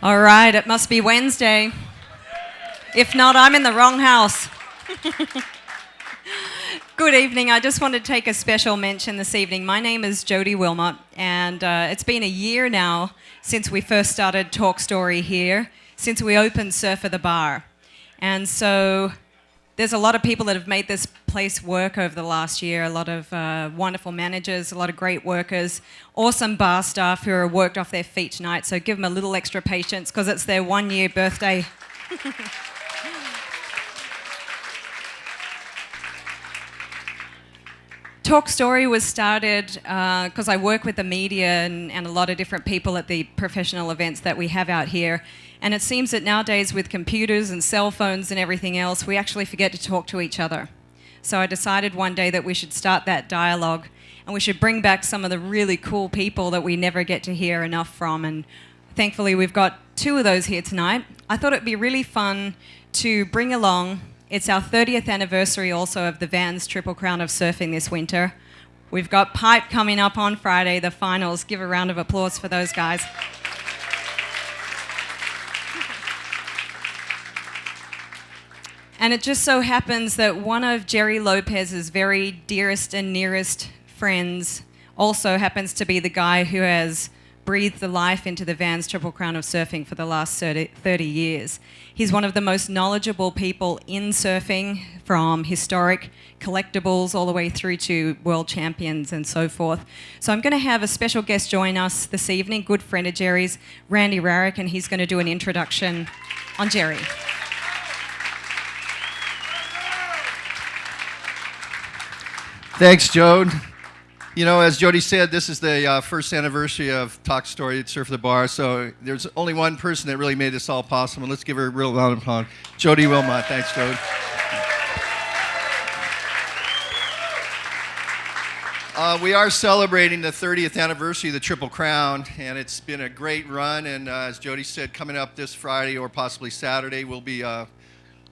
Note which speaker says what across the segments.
Speaker 1: All right, it must be Wednesday. If not, I'm in the wrong house. Good evening. I just want to take a special mention this evening. My name is Jodi Wilmott, and it's been a year now since we first started Talk Story here, since we opened Surf at the Bar. And so there's a lot of people that have made this place work over the last year, a lot of wonderful managers, a lot of great workers, awesome bar staff who are worked off their feet tonight, so give them a little extra patience because it's their 1-year birthday. Talk Story was started because I work with the media and a lot of different people at the professional events that we have out here. And it seems that nowadays with computers and cell phones and everything else, we actually forget to talk to each other. So I decided one day that we should start that dialogue and we should bring back some of the really cool people that we never get to hear enough from. And thankfully we've got 2 of those here tonight. I thought it'd be really fun to bring along. It's our 30th anniversary also of the Vans Triple Crown of Surfing this winter. We've got Pipe coming up on Friday, the finals. Give a round of applause for those guys. And it just so happens that one of Gerry Lopez's very dearest and nearest friends also happens to be the guy who has breathed the life into the Vans Triple Crown of Surfing for the last 30 years. He's one of the most knowledgeable people in surfing, from historic collectibles all the way through to world champions and so forth. So I'm going to have a special guest join us this evening, good friend of Gerry's, Randy Rarick, and he's going to do an introduction on Gerry.
Speaker 2: Thanks, Jode. You know, as Jodi said, this is the first anniversary of Talk Story at Surf at the Bar, so there's only one person that really made this all possible. Let's give her a real round of applause. Jodi Wilmott. Thanks, Jode. We are celebrating the 30th anniversary of the Triple Crown, and it's been a great run, and as Jodi said, coming up this Friday or possibly Saturday, we'll be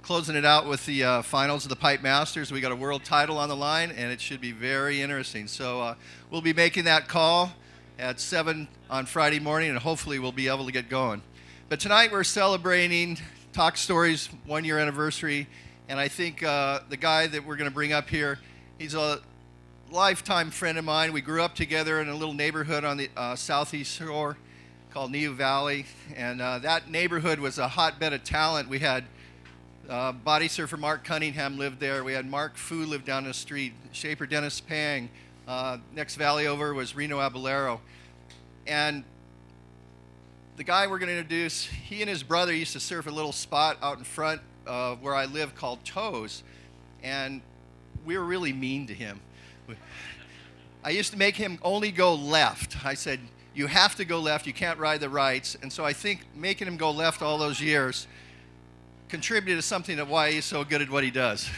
Speaker 2: closing it out with the finals of the Pipe Masters. We got a world title on the line, and it should be very interesting. So we'll be making that call at 7 on Friday morning, and hopefully we'll be able to get going. But tonight we're celebrating Talk Story's 1-year anniversary, and I think the guy that we're going to bring up here, he's a lifetime friend of mine. We grew up together in a little neighborhood on the southeast shore called Neu Valley, and that neighborhood was a hotbed of talent. We had body surfer Mark Cunningham lived there. We had Mark Fu lived down the street. Shaper Dennis Pang. Next valley over was Reno Abelero. And the guy we're going to introduce, he and his brother used to surf a little spot out in front of where I live called Toes. And we were really mean to him. I used to make him only go left. I said, you have to go left. You can't ride the rights. And so I think making him go left all those years contributed to something of why he's so good at what he does.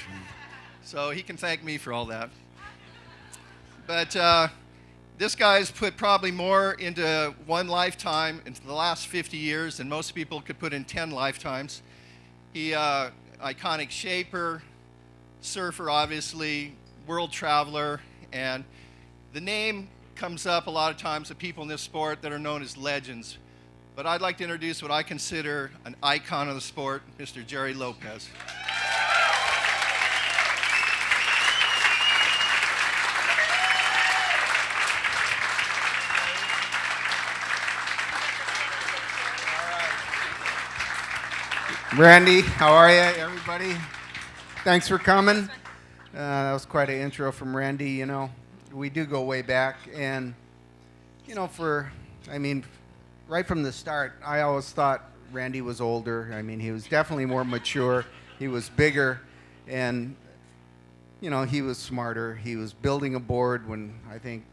Speaker 2: So he can thank me for all that. But this guy's put probably more into one lifetime into the last 50 years than most people could put in 10 lifetimes. He, iconic shaper, surfer obviously, world traveler, and the name comes up a lot of times of people in this sport that are known as legends. But I'd like to introduce what I consider an icon of the sport, Mr. Gerry Lopez.
Speaker 3: Randy, how are you, everybody? Thanks for coming. That was quite an intro from Randy. You know, we do go way back, and you know, right from the start, I always thought Randy was older. I mean, he was definitely more mature. He was bigger, and, you know, he was smarter. He was building a board when I think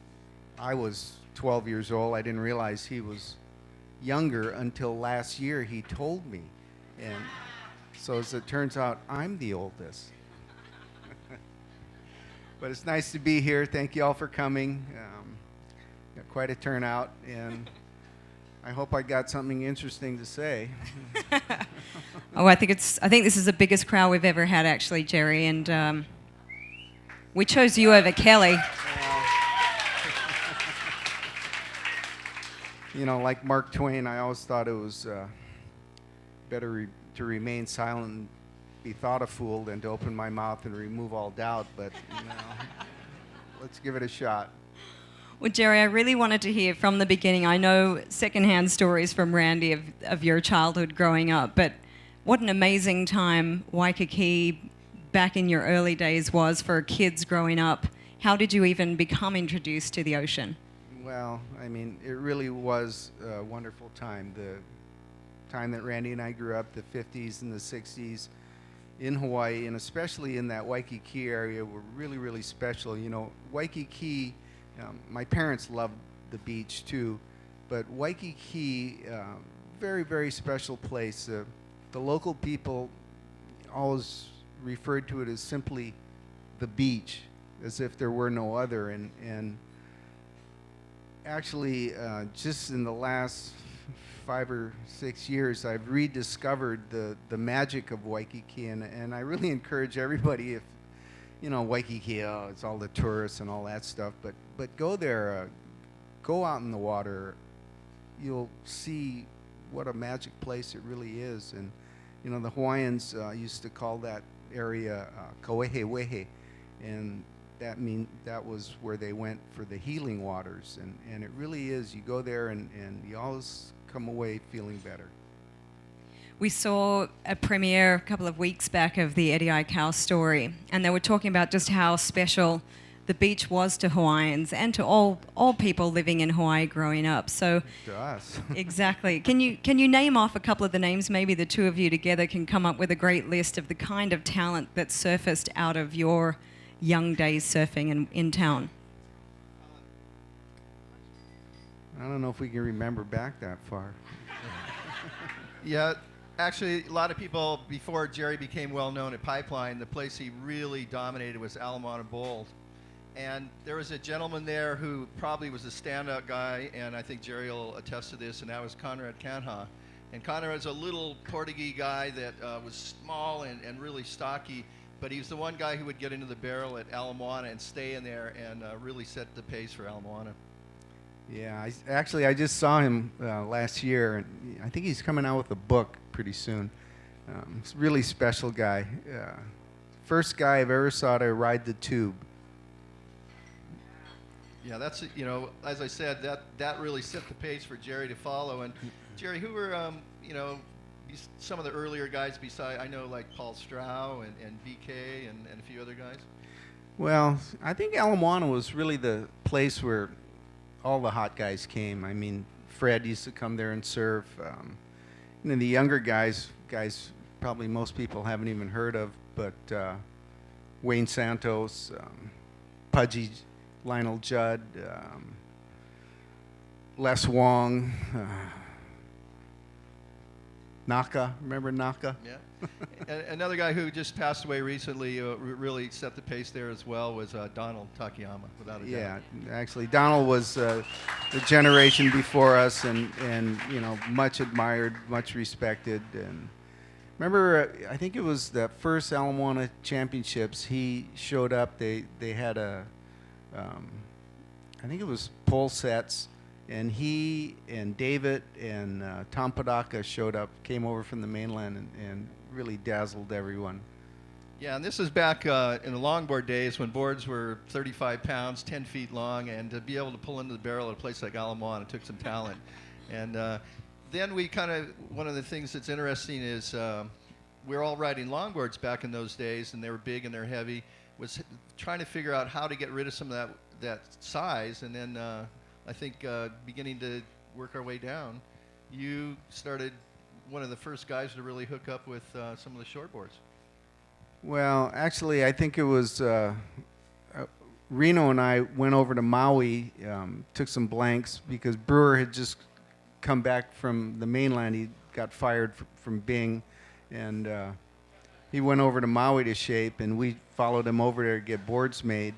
Speaker 3: I was 12 years old. I didn't realize he was younger until last year he told me. And so as it turns out, I'm the oldest. But it's nice to be here. Thank you all for coming. Got quite a turnout, and I hope I got something interesting to say.
Speaker 1: Oh, I think this is the biggest crowd we've ever had, actually, Gerry, and we chose you over Kelly.
Speaker 3: You know, like Mark Twain, I always thought it was to remain silent and be thought a fool than to open my mouth and remove all doubt, but let's give it a shot.
Speaker 1: Well, Gerry, I really wanted to hear from the beginning. I know secondhand stories from Randy of your childhood growing up, but what an amazing time Waikiki back in your early days was for kids growing up. How did you even become introduced to the ocean?
Speaker 3: Well, I mean, it really was a wonderful time. The time that Randy and I grew up, the 50s and the 60s in Hawaii, and especially in that Waikiki area, were really, really special. You know, Waikiki, my parents loved the beach too, but Waikiki, very, very special place. The local people always referred to it as simply the beach, as if there were no other. And actually, just in the last 5 or 6 years, I've rediscovered the magic of Waikiki, and I really encourage everybody, if you know Waikiki, it's all the tourists and all that stuff, but go there, go out in the water. You'll see what a magic place it really is. And you know, the Hawaiians used to call that area Kawehewehe, and that was where they went for the healing waters. And it really is, you go there and you always come away feeling better.
Speaker 1: We saw a premiere a couple of weeks back of the a.k.a. story, and they were talking about just how special the beach was to Hawaiians and to all people living in Hawaii growing up. So
Speaker 3: To us.
Speaker 1: exactly. Can you name off a couple of the names? Maybe the two of you together can come up with a great list of the kind of talent that surfaced out of your young days surfing in town.
Speaker 3: I don't know if we can remember back that far.
Speaker 2: Yeah, actually, a lot of people, before Gerry became well known at Pipeline, the place he really dominated was Alamana Bowl. And there was a gentleman there who probably was a standout guy, and I think Gerry will attest to this, and that was Conrad Canha. And Conrad was a little Portuguese guy that was small and really stocky, but he was the one guy who would get into the barrel at Ala Moana and stay in there and really set the pace for Ala Moana.
Speaker 3: Yeah, I just saw him last year, and I think he's coming out with a book pretty soon. He's a really special guy. First guy I've ever saw to ride the tube.
Speaker 2: Yeah, that's, you know, as I said, that really set the pace for Gerry to follow. And Gerry, who were, you know, some of the earlier guys beside, I know, like Paul Strau and BK and a few other guys?
Speaker 3: Well, I think Ala Moana was really the place where all the hot guys came. I mean, Fred used to come there and surf. You know, the younger guys probably most people haven't even heard of, but Wayne Santos, Pudgy, Lionel Judd, Les Wong, Naka. Remember Naka?
Speaker 2: Yeah. And another guy who just passed away recently, really set the pace there as well, was Donald Takayama, without a doubt.
Speaker 3: Yeah, actually, Donald was the generation before us, and you know, much admired, much respected. And remember, I think it was the first Ala Moana Championships. He showed up. They had I think it was pole sets, and he and David and Tom Padaka showed up, came over from the mainland, and really dazzled everyone.
Speaker 2: Yeah, and this is back in the longboard days when boards were 35 pounds, 10 feet long, and to be able to pull into the barrel at a place like Ala Moana took some talent. And then we one of the things that's interesting is we're all riding longboards back in those days, and they were big and they're heavy, was trying to figure out how to get rid of some of that size, and then I think beginning to work our way down, you started one of the first guys to really hook up with some of the shortboards.
Speaker 3: Well, actually, I think it was Reno and I went over to Maui, took some blanks because Brewer had just come back from the mainland. He got fired from Bing, and he went over to Maui to shape, and we followed him over there to get boards made.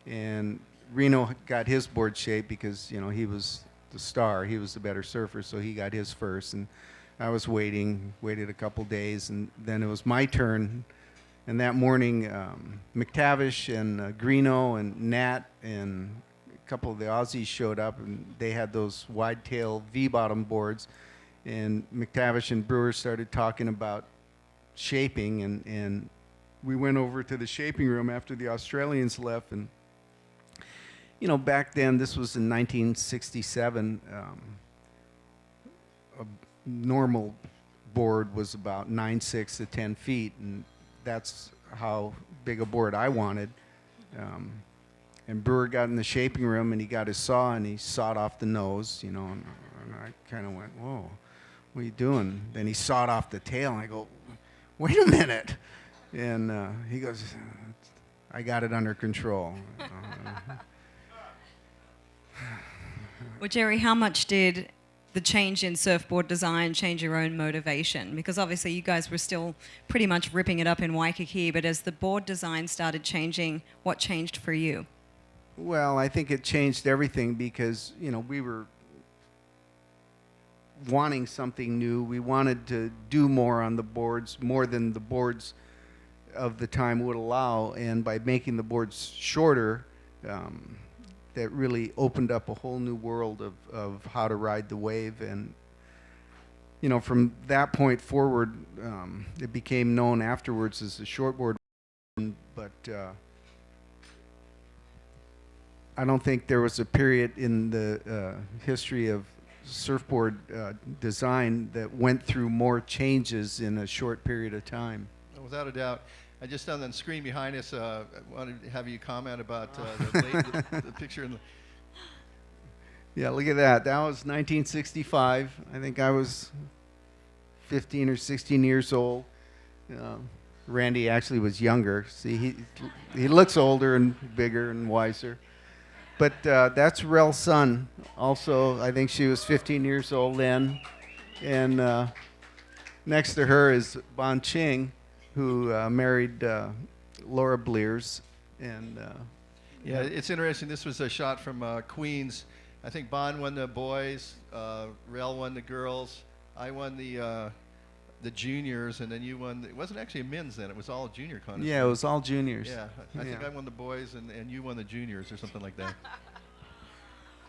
Speaker 3: And Reno got his board shaped because, you know, he was the star. He was the better surfer, so he got his first. And I was waited a couple days, and then it was my turn. And that morning, McTavish and Greeno and Nat and a couple of the Aussies showed up, and they had those wide-tail V-bottom boards. and McTavish and Brewer started talking about shaping, and we went over to the shaping room after the Australians left, and back then, this was in 1967, a normal board was about 9/6 to 10 feet, and that's how big a board I wanted. And Brewer got in the shaping room, and he got his saw, and he sawed off the nose, and I kind of went, whoa, what are you doing? Then he sawed off the tail, and I go, wait a minute. And he goes, I got it under control.
Speaker 1: Well, Gerry, how much did the change in surfboard design change your own motivation? Because obviously you guys were still pretty much ripping it up in Waikiki, but as the board design started changing, what changed for you?
Speaker 3: Well, I think it changed everything because, we were wanting something new. We wanted to do more on the boards, more than the boards of the time would allow. And by making the boards shorter, that really opened up a whole new world of how to ride the wave. And, from that point forward, it became known afterwards as the shortboard. But I don't think there was a period in the history of surfboard design that went through more changes in a short period of time.
Speaker 2: Without a doubt. I just on the screen behind us, I wanted to have you comment about the picture.
Speaker 3: Yeah, look at that. That was 1965. I think I was 15 or 16 years old. Randy actually was younger. See, he looks older and bigger and wiser. But that's Rel's son. Also, I think she was 15 years old then. And next to her is Bon Ching, who married Laura Blears. And
Speaker 2: yeah, it's interesting. This was a shot from Queens. I think Bon won the boys, Rel won the girls, I won the juniors, and then you won. It wasn't actually a men's then; it was all junior contest.
Speaker 3: Yeah, it was all juniors.
Speaker 2: Yeah, I think I won the boys, and you won the juniors, or something like that.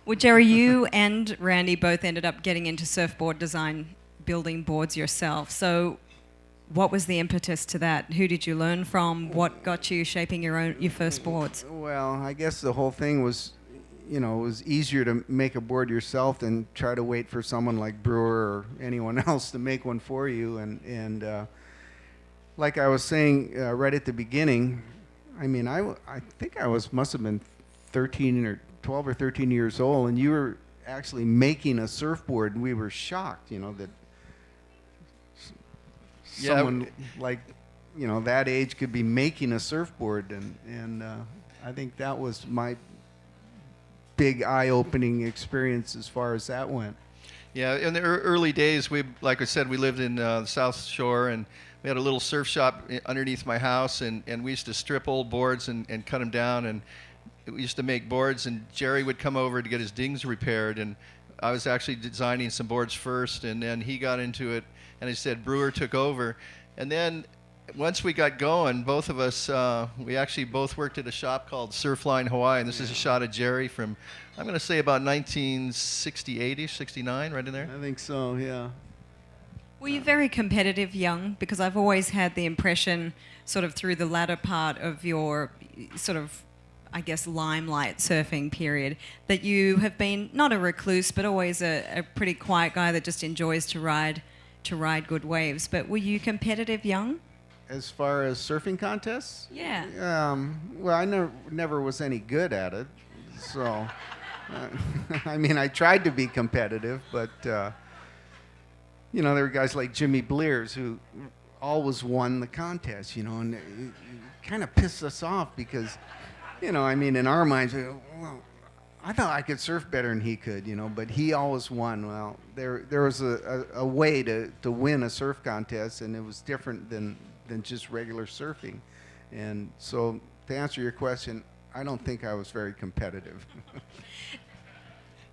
Speaker 1: Well, Gerry, you and Randy both ended up getting into surfboard design, building boards yourself. So what was the impetus to that? Who did you learn from? What got you shaping your first boards?
Speaker 3: Well, I guess the whole thing was, it was easier to make a board yourself than try to wait for someone like Brewer or anyone else to make one for you. And like I was saying right at the beginning, I mean, I think I must have been 13 or 12 or 13 years old, and you were actually making a surfboard, and we were shocked, that someone like that age could be making a surfboard, and I think that was my big eye-opening experience as far as that went.
Speaker 2: Yeah, in the early days, like I said, we lived in the South Shore, and we had a little surf shop underneath my house, and we used to strip old boards and cut them down, and we used to make boards, and Gerry would come over to get his dings repaired, and I was actually designing some boards first, and then he got into it, and he said Brewer took over. And then once we got going, both of us, we actually both worked at a shop called Surfline Hawaii, and this is a shot of Gerry from, I'm going to say about 1968-ish, 69, right in there.
Speaker 3: I think so, yeah.
Speaker 1: Were you very competitive young? Because I've always had the impression, sort of through the latter part of your sort of, I guess, limelight surfing period, that you have been not a recluse, but always a pretty quiet guy that just enjoys to ride good waves. But were you competitive young?
Speaker 3: As far as surfing contests?
Speaker 1: Yeah.
Speaker 3: Well, I never was any good at it, so I mean, I tried to be competitive, but there were guys like Jimmy Blears who always won the contest, and it kind of pissed us off because, I mean, in our minds, well, I thought I could surf better than he could, but he always won. Well, there was a way to win a surf contest, and it was different than just regular surfing. And so to answer your question, I don't think I was very competitive.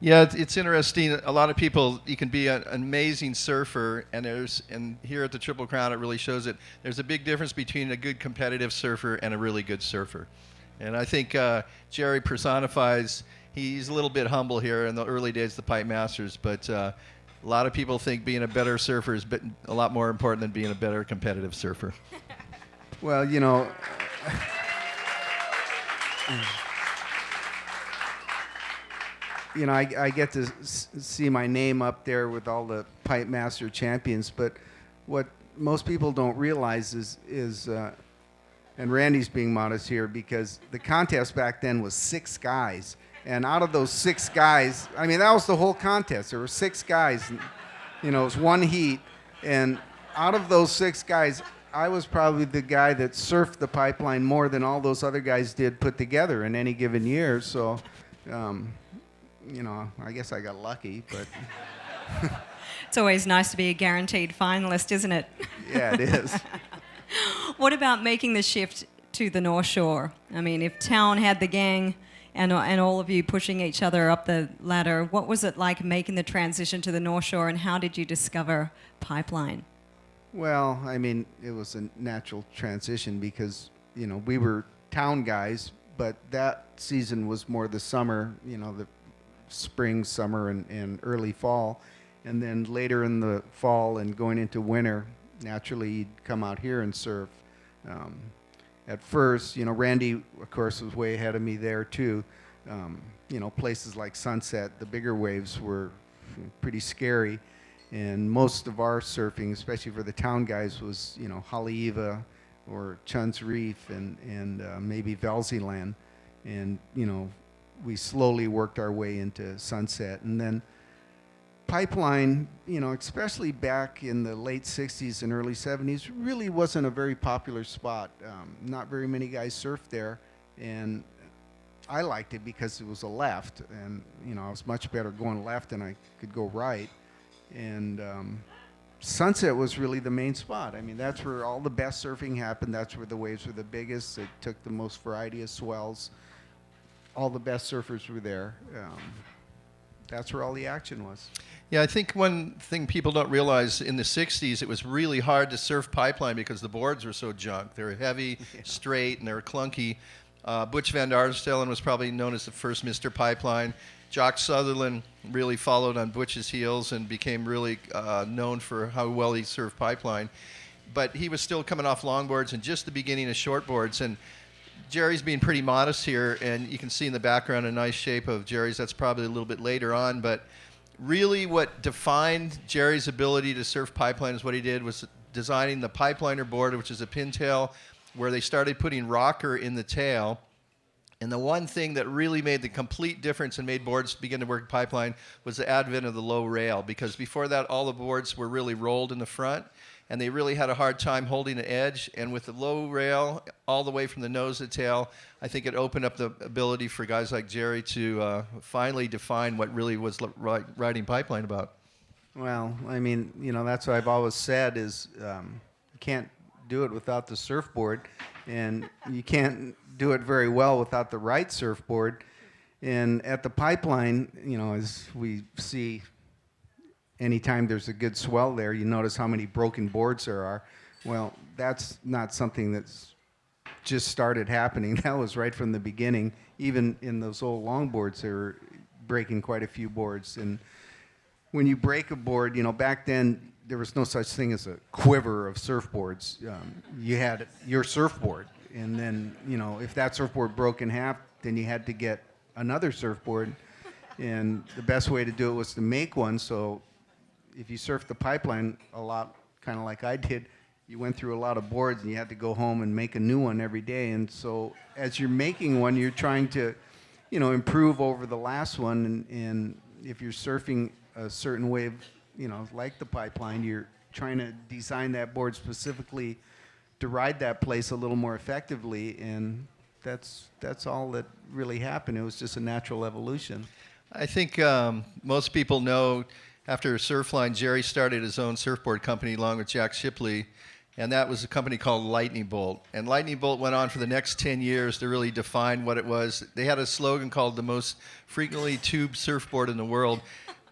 Speaker 2: Yeah, it's interesting. A lot of people, you can be an amazing surfer, and here at the Triple Crown, it really shows it. There's a big difference between a good competitive surfer and a really good surfer. And I think Gerry personifies, he's a little bit humble here in the early days of the Pipe Masters, but A lot of people think being a better surfer is a lot more important than being a better competitive surfer.
Speaker 3: Well, I get to see my name up there with all the Pipe Master champions, but what most people don't realize is and Randy's being modest here, because the contest back then was 6 guys. And out of those 6 guys, I mean, that was the whole contest. There were 6 guys, and, it was one heat. And out of those 6 guys, I was probably the guy that surfed the pipeline more than all those other guys did put together in any given year. So, I guess I got lucky, but...
Speaker 1: It's always nice to be a guaranteed finalist, isn't it?
Speaker 3: Yeah, it is.
Speaker 1: What about making the shift to the North Shore? I mean, if town had the gang and all of you pushing each other up the ladder, what was it like making the transition to the North Shore, and how did you discover Pipeline?
Speaker 3: Well, I mean, it was a natural transition because, we were town guys, but that season was more the summer, the spring, summer, and early fall. And then later in the fall and going into winter, naturally you'd come out here and surf. At first, Randy, of course, was way ahead of me there too. Places like Sunset, the bigger waves were pretty scary. And most of our surfing, especially for the town guys, was, Haleiwa or Chun's Reef and maybe Velzyland. And, we slowly worked our way into Sunset. And then Pipeline, especially back in the late 60s and early 70s, really wasn't a very popular spot. Not very many guys surfed there, and I liked it because it was a left, and I was much better going left than I could go right. And Sunset was really the main spot. I mean, that's where all the best surfing happened. That's where the waves were the biggest. It took the most variety of swells. All the best surfers were there. That's where all the action was.
Speaker 2: Yeah, I think one thing people don't realize, in the 60s, it was really hard to surf Pipeline because the boards were so junk. They were heavy, straight, and they were clunky. Butch Van Arsdalen was probably known as the first Mr. Pipeline. Jock Sutherland really followed on Butch's heels and became really known for how well he surfed Pipeline. But he was still coming off longboards and just the beginning of shortboards. And Gerry's being pretty modest here, and you can see in the background a nice shape of Gerry's. That's probably a little bit later on, but really what defined Gerry's ability to surf Pipeline is what he did was designing the Pipeliner board, which is a pintail, where they started putting rocker in the tail. And the one thing that really made the complete difference and made boards begin to work Pipeline was the advent of the low rail, because before that all the boards were really rolled in the front, and they really had a hard time holding an edge. And with the low rail all the way from the nose to the tail, I think it opened up the ability for guys like Gerry to finally define what really was riding Pipeline about.
Speaker 3: Well, I mean, that's what I've always said is you can't do it without the surfboard, and you can't do it very well without the right surfboard. And at the Pipeline, as we see, anytime there's a good swell there, you notice how many broken boards there are. Well, that's not something that's just started happening. That was right from the beginning. Even in those old longboards, they were breaking quite a few boards. And when you break a board, back then there was no such thing as a quiver of surfboards. You had your surfboard, and then if that surfboard broke in half, then you had to get another surfboard. And the best way to do it was to make one. So if you surfed the Pipeline a lot, kind of like I did, you went through a lot of boards and you had to go home and make a new one every day. And so as you're making one, you're trying to, improve over the last one. And if you're surfing a certain wave, like the Pipeline, you're trying to design that board specifically to ride that place a little more effectively. And that's all that really happened. It was just a natural evolution.
Speaker 2: I think most people know, after Surfline, Gerry started his own surfboard company along with Jack Shipley, and that was a company called Lightning Bolt. And Lightning Bolt went on for the next 10 years to really define what it was. They had a slogan called the most frequently tubed surfboard in the world.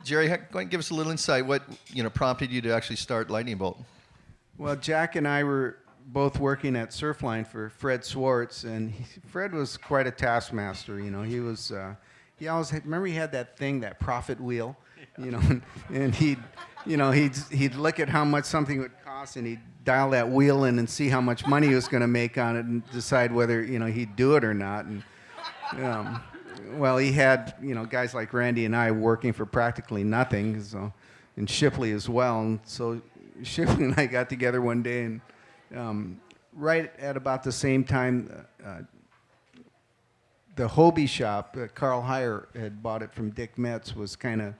Speaker 2: Gerry, go ahead and give us a little insight. What prompted you to actually start Lightning Bolt?
Speaker 3: Well, Jack and I were both working at Surfline for Fred Swartz, and Fred was quite a taskmaster. He was he always remember he had that thing, that profit wheel. you know, and he'd look at how much something would cost, and he'd dial that wheel in and see how much money he was going to make on it, and decide whether he'd do it or not. And well, he had guys like Randy and I working for practically nothing, so, and Shipley as well. And so Shipley and I got together one day, and right at about the same time, the Hobie shop, Carl Heyer had bought it from Dick Metz, was kind of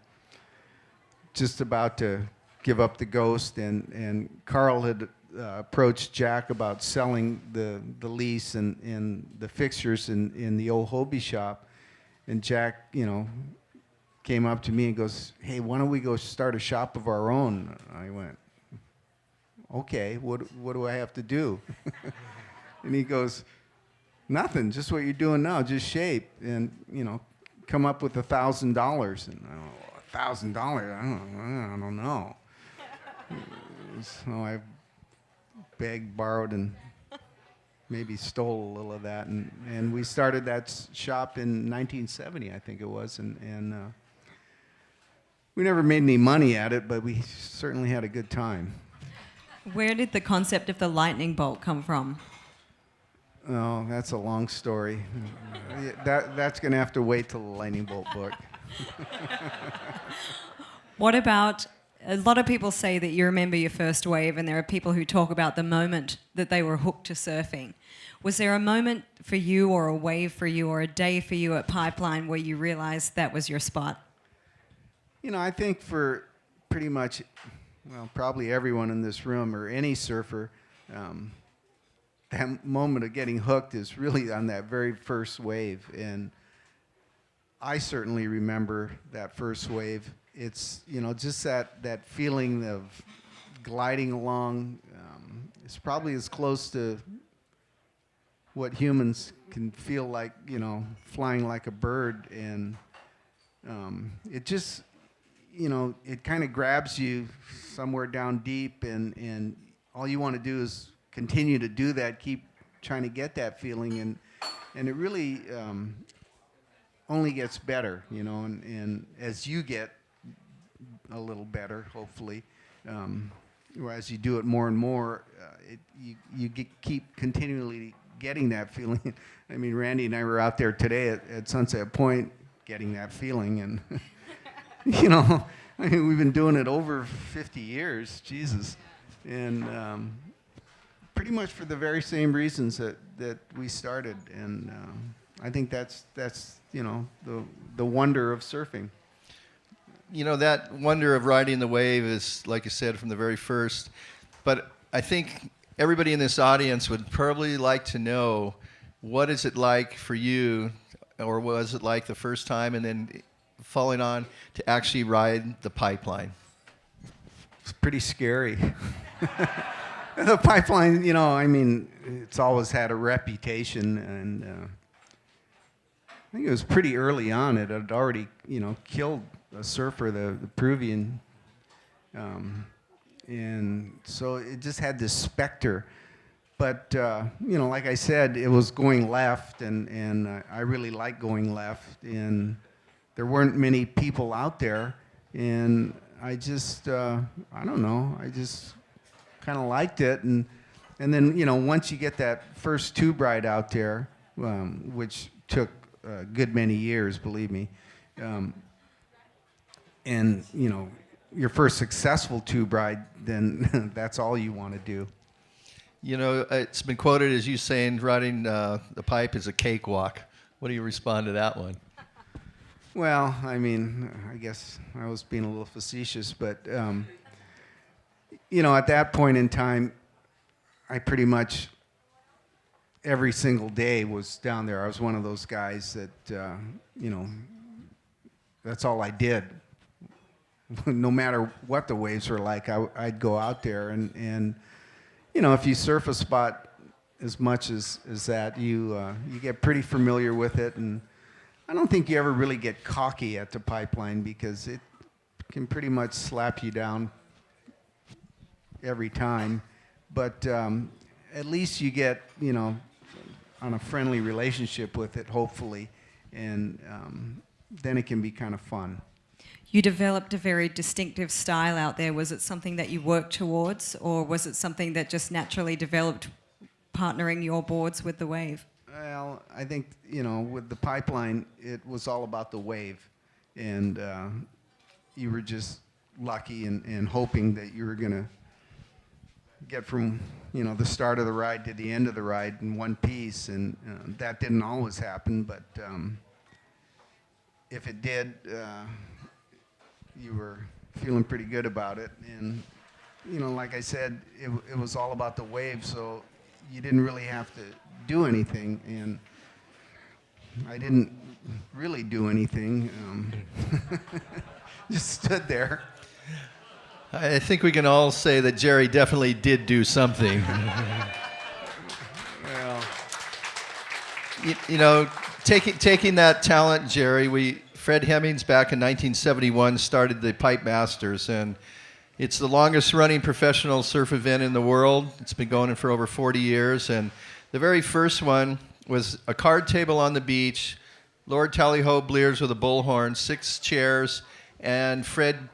Speaker 3: just about to give up the ghost, and Carl had approached Jack about selling the lease and the fixtures in the old Hobie shop, and Jack, came up to me and goes, "Hey, why don't we go start a shop of our own?" I went, "Okay, what do I have to do?" And he goes, "Nothing, just what you're doing now, just shape and, come up with $1,000. And I don't know, $1,000? I don't know. So I begged, borrowed, and maybe stole a little of that. And we started that shop in 1970, I think it was. And we never made any money at it, but we certainly had a good time.
Speaker 1: Where did the concept of the lightning bolt come from?
Speaker 3: Oh, that's a long story. That's going to have to wait till the lightning bolt book.
Speaker 1: What about, a lot of people say that you remember your first wave, and there are people who talk about the moment that they were hooked to surfing. Was there a moment for you, or a wave for you, or a day for you at Pipeline where you realized that was your spot?
Speaker 3: I think for pretty much, probably everyone in this room or any surfer, that moment of getting hooked is really on that very first wave. And I certainly remember that first wave. It's, just that feeling of gliding along. It's probably as close to what humans can feel like, flying like a bird. And it just, it kind of grabs you somewhere down deep, and all you want to do is continue to do that, keep trying to get that feeling, and it really only gets better, and as you get a little better, hopefully, or as you do it more and more, keep continually getting that feeling. I mean, Randy and I were out there today at Sunset Point getting that feeling, and we've been doing it over 50 years, Jesus, and pretty much for the very same reasons that we started. And I think that's the wonder of surfing.
Speaker 2: That wonder of riding the wave is, like you said, from the very first. But I think everybody in this audience would probably like to know, what is it like for you, or was it like the first time, and then following on to actually ride the Pipeline?
Speaker 3: It's pretty scary. The Pipeline, it's always had a reputation, and I think it was pretty early on. It had already, killed a surfer, the Peruvian, and so it just had this specter. But, like I said, it was going left, and I really liked going left, and there weren't many people out there, and I just, I don't know, I just kind of liked it. And then, once you get that first tube ride out there, which took a good many years, believe me, and, your first successful tube ride, then that's all you want to do.
Speaker 2: It's been quoted as you saying riding the pipe is a cakewalk. What do you respond to that one?
Speaker 3: Well, I guess I was being a little facetious, but, at that point in time, I pretty much every single day was down there. I was one of those guys that, that's all I did. No matter what the waves were like, I'd go out there, and if you surf a spot as much as that, you get pretty familiar with it. And I don't think you ever really get cocky at the Pipeline, because it can pretty much slap you down every time. But at least you get, on a friendly relationship with it, hopefully, and then it can be kind of fun.
Speaker 1: You developed a very distinctive style out there. Was it something that you worked towards, or was it something that just naturally developed partnering your boards with the wave?
Speaker 3: Well, I think, with the pipeline, it was all about the wave. And you were just lucky and hoping that you were going to get from, the start of the ride to the end of the ride in one piece. And that didn't always happen, but if it did, you were feeling pretty good about it. And, like I said, it was all about the wave, so you didn't really have to do anything. And I didn't really do anything. Just stood there.
Speaker 2: I think we can all say that Gerry definitely did do something.
Speaker 3: Well,
Speaker 2: taking that talent, Gerry, Fred Hemmings back in 1971 started the Pipe Masters, and it's the longest running professional surf event in the world. It's been going for over 40 years, and the very first one was a card table on the beach, Lord Tally-Ho bleers with a bullhorn, 6 chairs, and Fred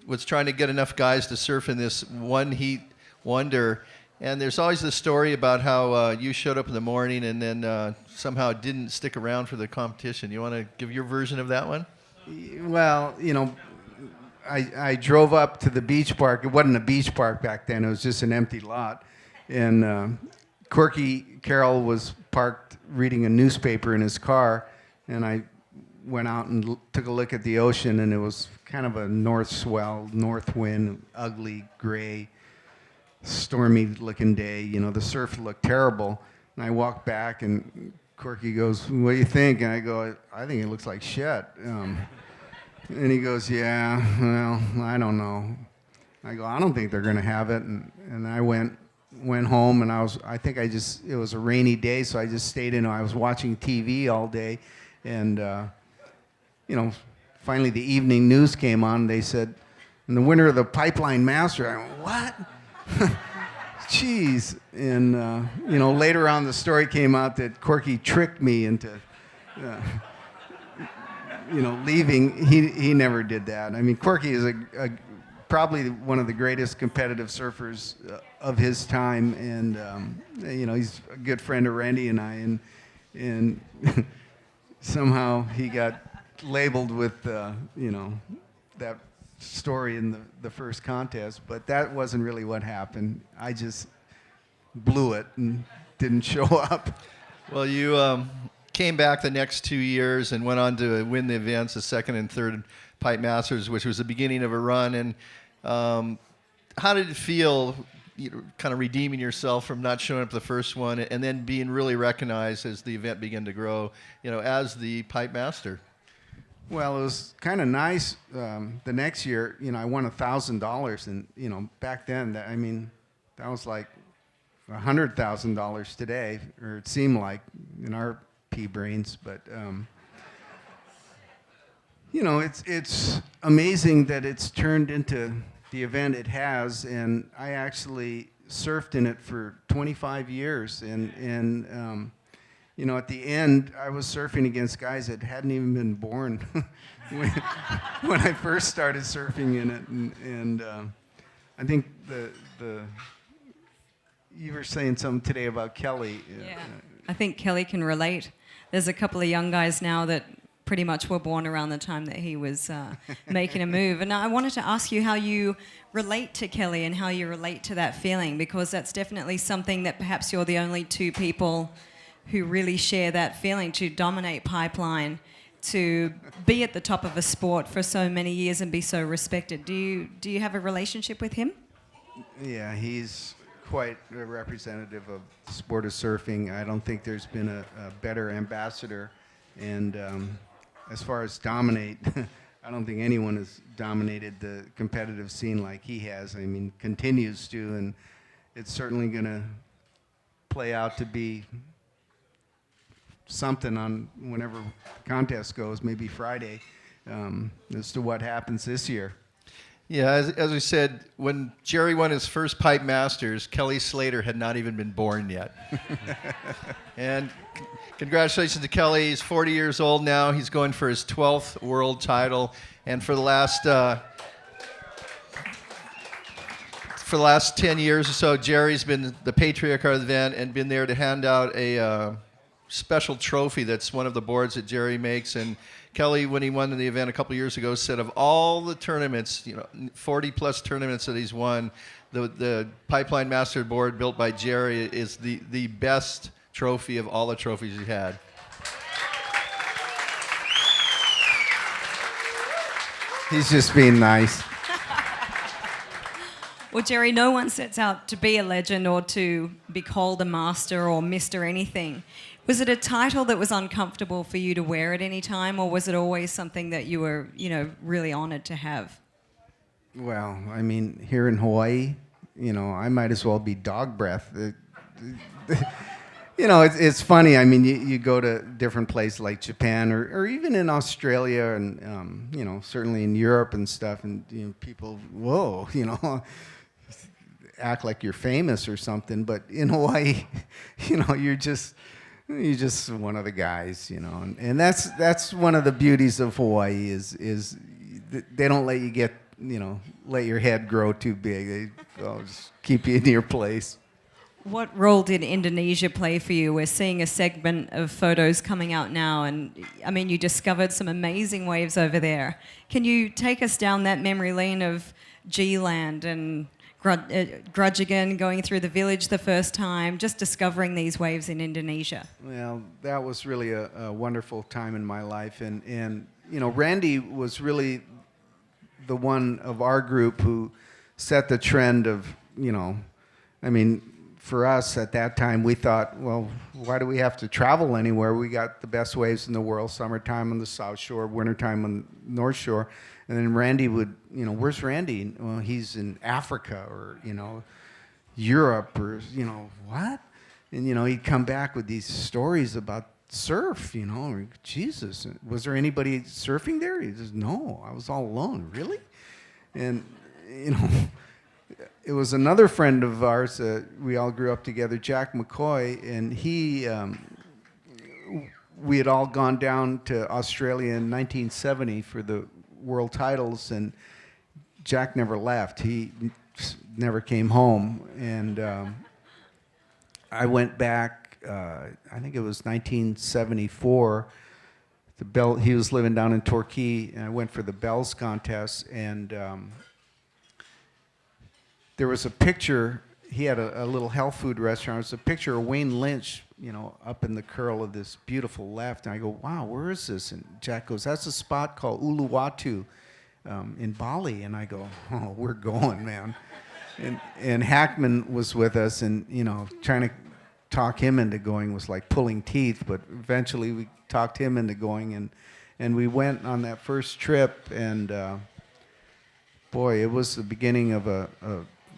Speaker 2: was trying to get enough guys to surf in this one heat wonder. And there's always this story about how you showed up in the morning and then somehow didn't stick around for the competition. You want to give your version of that one?
Speaker 3: well, I drove up to the beach park. It wasn't a beach park back then. It was just an empty lot. And Corky Carroll was parked reading a newspaper in his car. And I went out and took a look at the ocean, and it was kind of a north swell, north wind, ugly, gray, stormy-looking day. The surf looked terrible. And I walked back, and Corky goes, "What do you think?" And I go, "I think it looks like shit." And he goes, "Yeah, well, I don't know." I go, "I don't think they're going to have it." And I went home, and it was a rainy day, so I just stayed in. I was watching TV all day, and finally the evening news came on. They said, "And the winner of the Pipeline Master." I went, "What?" Jeez. And later on the story came out that Corky tricked me into leaving. He never did that. I mean, Corky is probably one of the greatest competitive surfers of his time, and he's a good friend of Randy and I, and somehow he got labeled with that story in the first contest, but that wasn't really what happened. I just blew it and didn't show up.
Speaker 2: Well, you came back the next 2 years and went on to win the events, the second and third Pipe Masters, which was the beginning of a run. And how did it feel, kind of redeeming yourself from not showing up the first one and then being really recognized as the event began to grow, as the Pipe Master?
Speaker 3: Well, it was kind of nice. The next year, I won $1,000, and back then, that was like $100,000 today, or it seemed like in our pea brains. But it's amazing that it's turned into the event it has, and I actually surfed in it for 25 years, and at the end, I was surfing against guys that hadn't even been born when I first started surfing in it. And I think you were saying something today about Kelly.
Speaker 1: Yeah, I think Kelly can relate. There's a couple of young guys now that pretty much were born around the time that he was making a move. And I wanted to ask you how you relate to Kelly and how you relate to that feeling, because that's definitely something that perhaps you're the only two people who really share that feeling, to dominate Pipeline, to be at the top of a sport for so many years and be so respected. Do you have a relationship with him?
Speaker 3: Yeah, he's quite a representative of the sport of surfing. I don't think there's been a better ambassador. And as far as dominate, I don't think anyone has dominated the competitive scene like he has. Continues to, and it's certainly going to play out to be something on whenever the contest goes, maybe Friday, as to what happens this year.
Speaker 2: Yeah, as we said, when Gerry won his first Pipe Masters, Kelly Slater had not even been born yet. And congratulations to Kelly. He's 40 years old now. He's going for his 12th world title. And for the last 10 years or so, Gerry's been the patriarch of the event and been there to hand out a special trophy that's one of the boards that Gerry makes. And Kelly, when he won the event a couple years ago, said of all the tournaments, 40 plus tournaments that he's won, the Pipeline Master board built by Gerry is the best trophy of all the trophies he had.
Speaker 3: He's just being nice.
Speaker 1: Well, Gerry, no one sets out to be a legend or to be called a master or Mr. anything. Was it a title that was uncomfortable for you to wear at any time, or was it always something that you were, really honored to have?
Speaker 3: Well, I mean, here in Hawaii, I might as well be dog breath. It's funny. I mean, you go to different places like Japan or even in Australia and, certainly in Europe and stuff, and people, whoa, act like you're famous or something. But in Hawaii, you're just one of the guys, and that's one of the beauties of Hawaii is they don't let you get, let your head grow too big. They'll just keep you in your place.
Speaker 1: What role did Indonesia play for you? We're seeing a segment of photos coming out now, and I mean, you discovered some amazing waves over there. Can you take us down that memory lane of G-Land and Grudgigan, going through the village the first time, just discovering these waves in Indonesia?
Speaker 3: Well, that was really a wonderful time in my life, and Randy was really the one of our group who set the trend of, for us at that time, we thought, well, why do we have to travel anywhere? We got the best waves in the world, summertime on the South Shore, wintertime on the North Shore. And then Randy would, where's Randy? Well, he's in Africa or, Europe or, what? And, he'd come back with these stories about surf, Jesus, was there anybody surfing there? He says, no, I was all alone. Really? And, it was another friend of ours, we all grew up together, Jack McCoy, and we had all gone down to Australia in 1970 for the world titles, and Jack never left. He never came home, and I went back, I think it was 1974, he was living down in Torquay, and I went for the Bells contest, and there was a picture, he had a little health food restaurant. It was a picture of Wayne Lynch, up in the curl of this beautiful left. And I go, wow, where is this? And Jack goes, that's a spot called Uluwatu in Bali. And I go, oh, we're going, man. And Hackman was with us, and, trying to talk him into going was like pulling teeth. But eventually we talked him into going, and we went on that first trip. And boy, it was the beginning of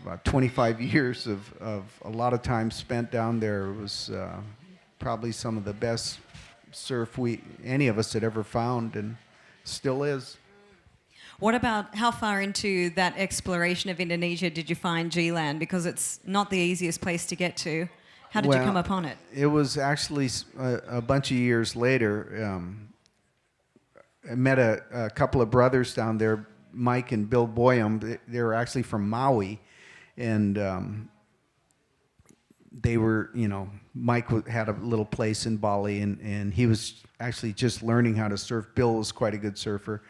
Speaker 3: about 25 years of a lot of time spent down there. It was probably some of the best surf any of us had ever found, and still is.
Speaker 1: What about how far into that exploration of Indonesia did you find G-Land? Because it's not the easiest place to get to. How did you come upon it?
Speaker 3: It was actually a bunch of years later. I met a couple of brothers down there, Mike and Bill Boyum. They were actually from Maui. And they were, Mike had a little place in Bali, and he was actually just learning how to surf. Bill was quite a good surfer.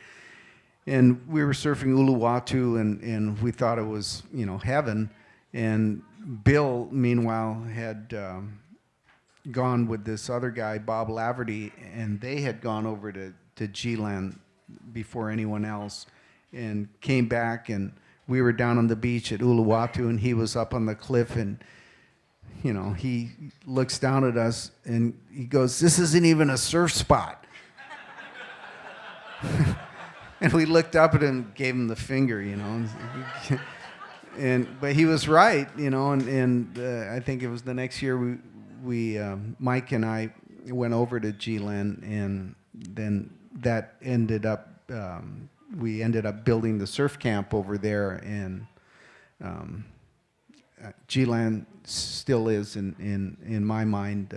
Speaker 3: And we were surfing Uluwatu, and we thought it was, heaven. And Bill, meanwhile, had gone with this other guy, Bob Laverty, and they had gone over to G-Land before anyone else, and came back, and we were down on the beach at Uluwatu, and he was up on the cliff, and, he looks down at us, and he goes, this isn't even a surf spot. And we looked up at him, gave him the finger, but he was right, and I think it was the next year we Mike and I went over to G-Land, and then that ended up we ended up building the surf camp over there, and G-Land still is, in my mind,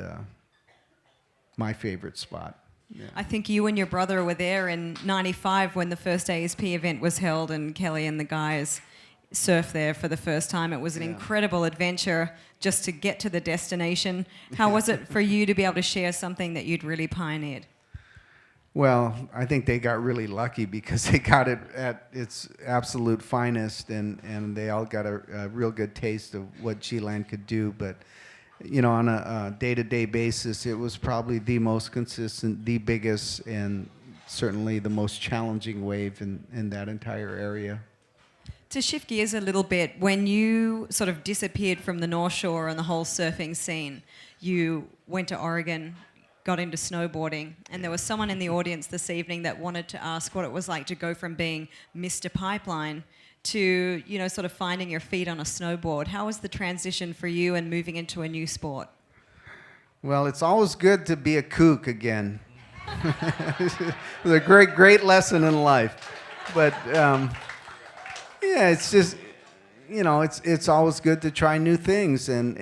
Speaker 3: my favorite spot. Yeah.
Speaker 1: I think you and your brother were there in '95 when the first ASP event was held, and Kelly and the guys surfed there for the first time. It was an incredible adventure just to get to the destination. How was it for you to be able to share something that you'd really pioneered?
Speaker 3: Well, I think they got really lucky because they got it at its absolute finest, and they all got a real good taste of what G-Land could do. But you know, on a day-to-day basis, it was probably the most consistent, the biggest, and certainly the most challenging wave in that entire area.
Speaker 1: To shift gears a little bit, when you sort of disappeared from the North Shore and the whole surfing scene, you went to Oregon, got into snowboarding, and there was someone in the audience this evening that wanted to ask what it was like to go from being Mr. Pipeline to, you know, sort of finding your feet on a snowboard. How was the transition for you and moving into a new sport?
Speaker 3: Well, it's always good to be a kook again. It was a great lesson in life. But yeah, it's just, you know, it's always good to try new things, and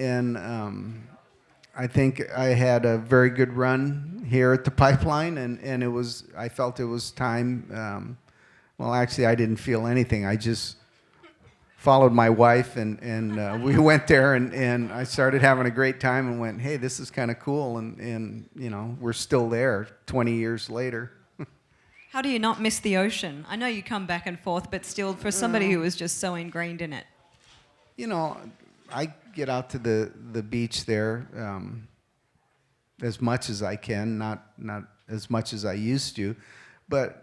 Speaker 3: I think I had a very good run here at the Pipeline, and I felt it was time. Well, actually, I didn't feel anything. I just followed my wife, and we went there, and I started having a great time, and went, hey, this is kind of cool, and you know, we're still there 20 years later.
Speaker 1: How do you not miss the ocean? I know you come back and forth, but still, for somebody who was just so ingrained in it.
Speaker 3: You know, I get out to the beach there as much as I can, not as much as I used to, but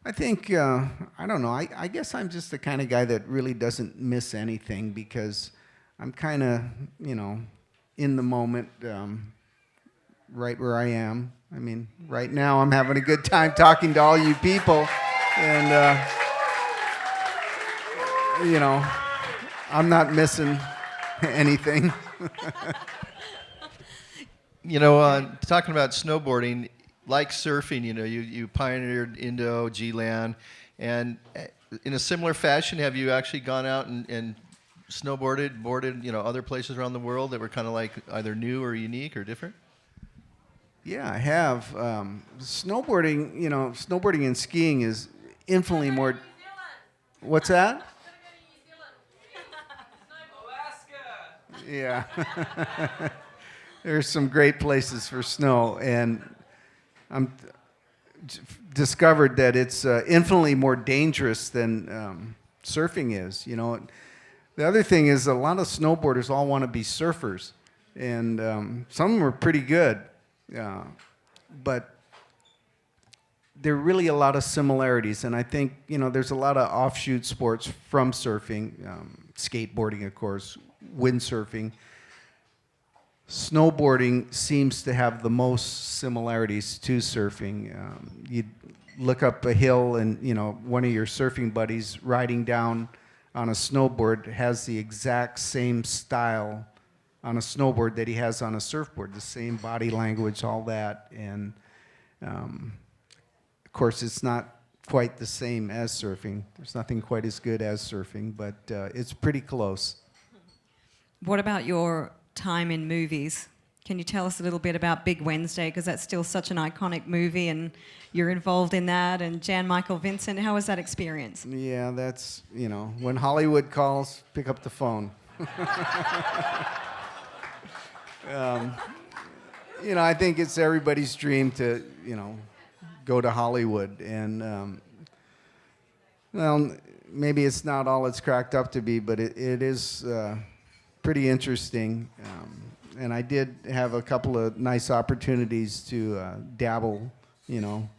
Speaker 3: I think, I don't know, I guess I'm just the kind of guy that really doesn't miss anything because I'm kind of, you know, in the moment, right where I am. I mean, right now I'm having a good time talking to all you people, and, you know, I'm not missing anything.
Speaker 2: You know, talking about snowboarding, like surfing, you know, you pioneered Indo, G-Land, and in a similar fashion, have you actually gone out and boarded, you know, other places around the world that were kind of like either new or unique or different?
Speaker 3: Yeah, I have. Snowboarding, you know, snowboarding and skiing is infinitely more. What's that? Yeah. There's some great places for snow, and I'm discovered that it's infinitely more dangerous than surfing is. You know, the other thing is a lot of snowboarders all want to be surfers, and some of them are pretty good, but there are really a lot of similarities. And I think, you know, there's a lot of offshoot sports from surfing, skateboarding, of course, windsurfing. Snowboarding seems to have the most similarities to surfing. You look up a hill and, you know, one of your surfing buddies riding down on a snowboard has the exact same style on a snowboard that he has on a surfboard, the same body language, all that. And, of course, it's not quite the same as surfing. There's nothing quite as good as surfing, but it's pretty close.
Speaker 1: What about your time in movies? Can you tell us a little bit about Big Wednesday, because that's still such an iconic movie and you're involved in that, and Jan Michael Vincent, how was that experience?
Speaker 3: Yeah, that's, you know, when Hollywood calls, pick up the phone. You know, I think it's everybody's dream to, you know, go to Hollywood, and well, maybe it's not all it's cracked up to be, but it is pretty interesting. And I did have a couple of nice opportunities to dabble, you know,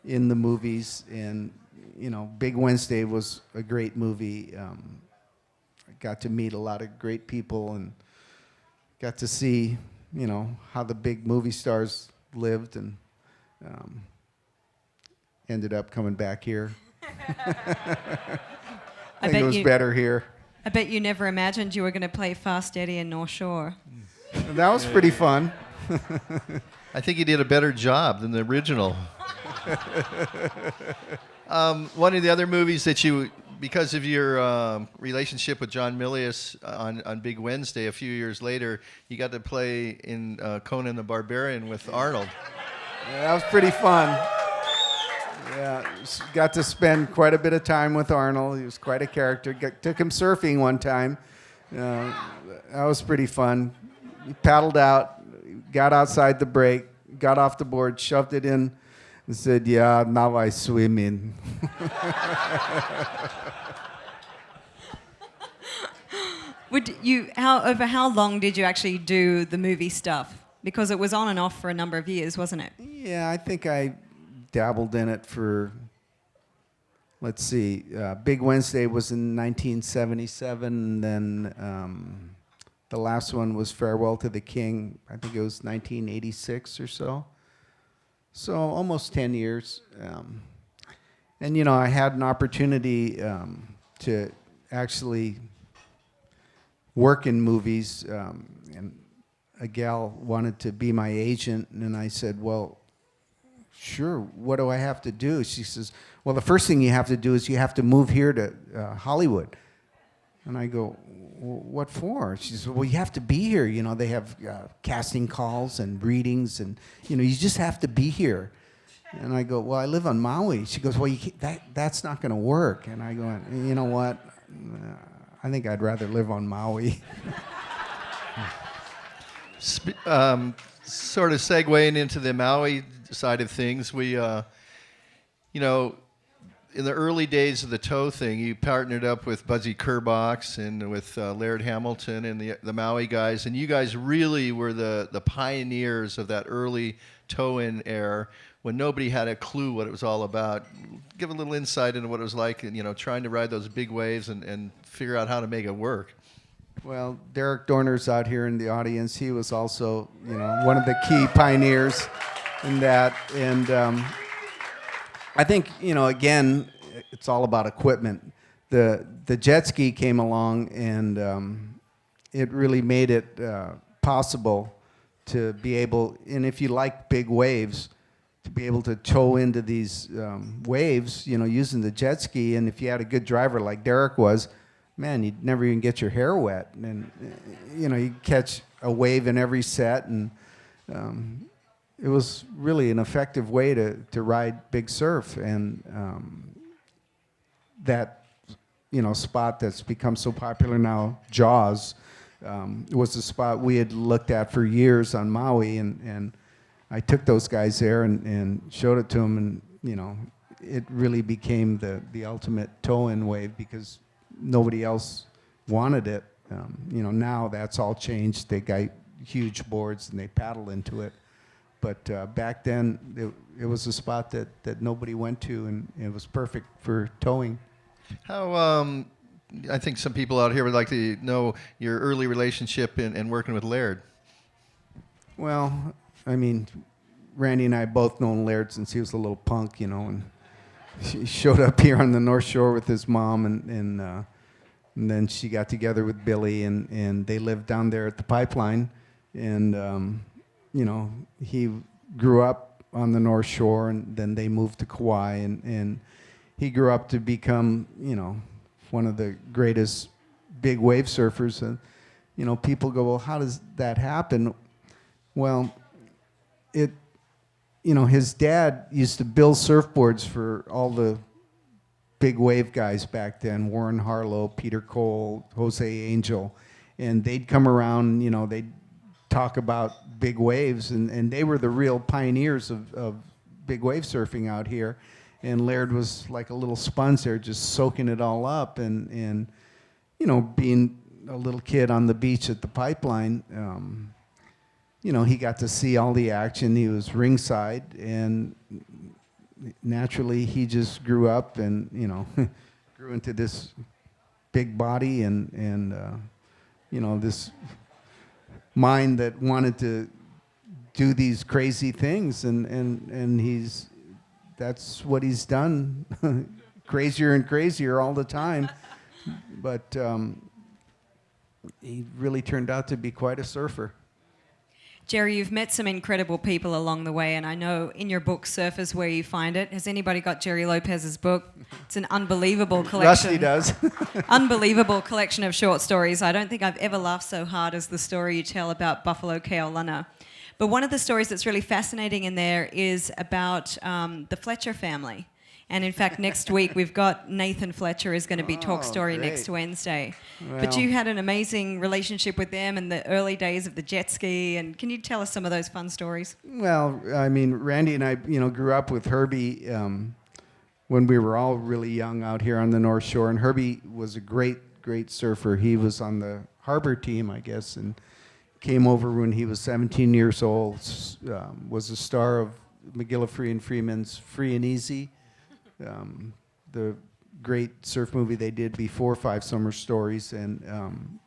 Speaker 3: in the movies. And, you know, Big Wednesday was a great movie. I got to meet a lot of great people and got to see, you know, how the big movie stars lived, and ended up coming back here. I think it was better here.
Speaker 1: I bet you never imagined you were going to play Fast Eddie in North Shore.
Speaker 3: That was pretty fun.
Speaker 2: I think you did a better job than the original. One of the other movies that you, because of your relationship with John Milius on Big Wednesday, a few years later, you got to play in Conan the Barbarian with Arnold.
Speaker 3: Yeah, that was pretty fun. Yeah, got to spend quite a bit of time with Arnold. He was quite a character. Took him surfing one time. That was pretty fun. He paddled out, got outside the break, got off the board, shoved it in, and said, "Yeah, now I swim in."
Speaker 1: Over how long did you actually do the movie stuff? Because it was on and off for a number of years, wasn't it?
Speaker 3: Yeah, I think I dabbled in it for, let's see, Big Wednesday was in 1977, then the last one was Farewell to the King. I think it was 1986 or so. So almost 10 years. And, I had an opportunity to actually work in movies, and a gal wanted to be my agent, and I said, well, sure, what do I have to do? She says, well, the first thing you have to do is you have to move here to Hollywood. And I go, what for? She says, well, you have to be here. They have casting calls and readings, and, you just have to be here. And I go, well, I live on Maui. She goes, well, that's not going to work. And I go, you know what? I think I'd rather live on Maui.
Speaker 2: Sort of segueing into the Maui side of things, we, in the early days of the tow thing, you partnered up with Buzzy Kerbox and with Laird Hamilton and the Maui guys, and you guys really were the pioneers of that early tow-in era when nobody had a clue what it was all about. Give a little insight into what it was like, and trying to ride those big waves and figure out how to make it work.
Speaker 3: Well, Derek Dorner's out here in the audience. He was also, one of the key pioneers in that. And I think, again, it's all about equipment. The jet ski came along, and it really made it possible to be able, and if you like big waves, to be able to tow into these waves, using the jet ski. And if you had a good driver like Derek was, man, you'd never even get your hair wet. And, you'd catch a wave in every set. And it was really an effective way to ride big surf. And that, spot that's become so popular now, Jaws, was the spot we had looked at for years on Maui. And I took those guys there and showed it to them. And, it really became the ultimate tow-in wave because nobody else wanted it. Now that's all changed. They got huge boards and they paddle into it. But back then, it was a spot that nobody went to, and it was perfect for towing.
Speaker 2: How, I think some people out here would like to know your early relationship and working with Laird.
Speaker 3: Well, Randy and I both known Laird since he was a little punk, and he showed up here on the North Shore with his mom, and then she got together with Billy, and they lived down there at the pipeline. And, he grew up on the North Shore, and then they moved to Kauai, and he grew up to become, one of the greatest big wave surfers. And, people go, well, how does that happen? Well, his dad used to build surfboards for all the big wave guys back then, Warren Harlow, Peter Cole, Jose Angel, and they'd come around, they'd talk about big waves, and they were the real pioneers of big wave surfing out here. And Laird was like a little sponge there, just soaking it all up, and being a little kid on the beach at the pipeline, he got to see all the action. He was ringside, and naturally he just grew up and, grew into this big body and this mind that wanted to do these crazy things. And that's what he's done, crazier and crazier all the time. But he really turned out to be quite a surfer.
Speaker 1: Gerry, you've met some incredible people along the way, and I know in your book, Surf is Where You Find It. Has anybody got Gerry Lopez's book? It's an unbelievable collection.
Speaker 3: Rusty does.
Speaker 1: Unbelievable collection of short stories. I don't think I've ever laughed so hard as the story you tell about Buffalo Keaulana. But one of the stories that's really fascinating in there is about the Fletcher family. And in fact, next week we've got Nathan Fletcher is going to be Talk Story
Speaker 3: great.
Speaker 1: next Wednesday.
Speaker 3: Well.
Speaker 1: But you had an amazing relationship with them in the early days of the jet ski. And can you tell us some of those fun stories?
Speaker 3: Well, I mean, Randy and I, grew up with Herbie when we were all really young out here on the North Shore. And Herbie was a great, great surfer. He was on the harbor team, I guess, and came over when he was 17 years old, was a star of McGillivray and Freeman's Free and Easy. The great surf movie they did before Five Summer Stories, and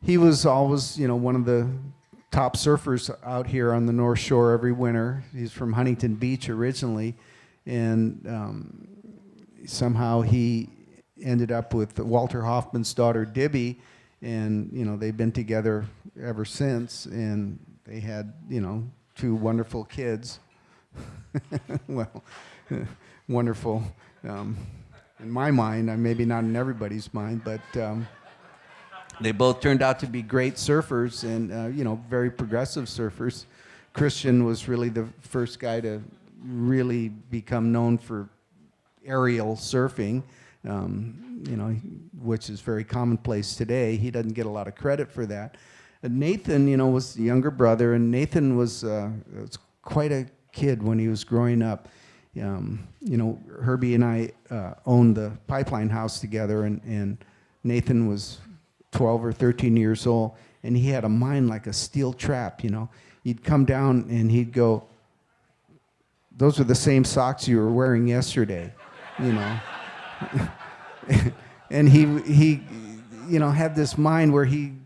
Speaker 3: he was always, one of the top surfers out here on the North Shore every winter. He's from Huntington Beach originally, and somehow he ended up with Walter Hoffman's daughter Dibby, and they've been together ever since, and they had 2 wonderful kids. Well. Wonderful in my mind, maybe not in everybody's mind, but they both turned out to be great surfers and, very progressive surfers. Christian was really the first guy to really become known for aerial surfing, which is very commonplace today. He doesn't get a lot of credit for that. And Nathan, was the younger brother, and Nathan was quite a kid when he was growing up. Herbie and I owned the pipeline house together, and Nathan was 12 or 13 years old, and he had a mind like a steel trap, He'd come down and he'd go, "Those are the same socks you were wearing yesterday," And he had this mind where he'd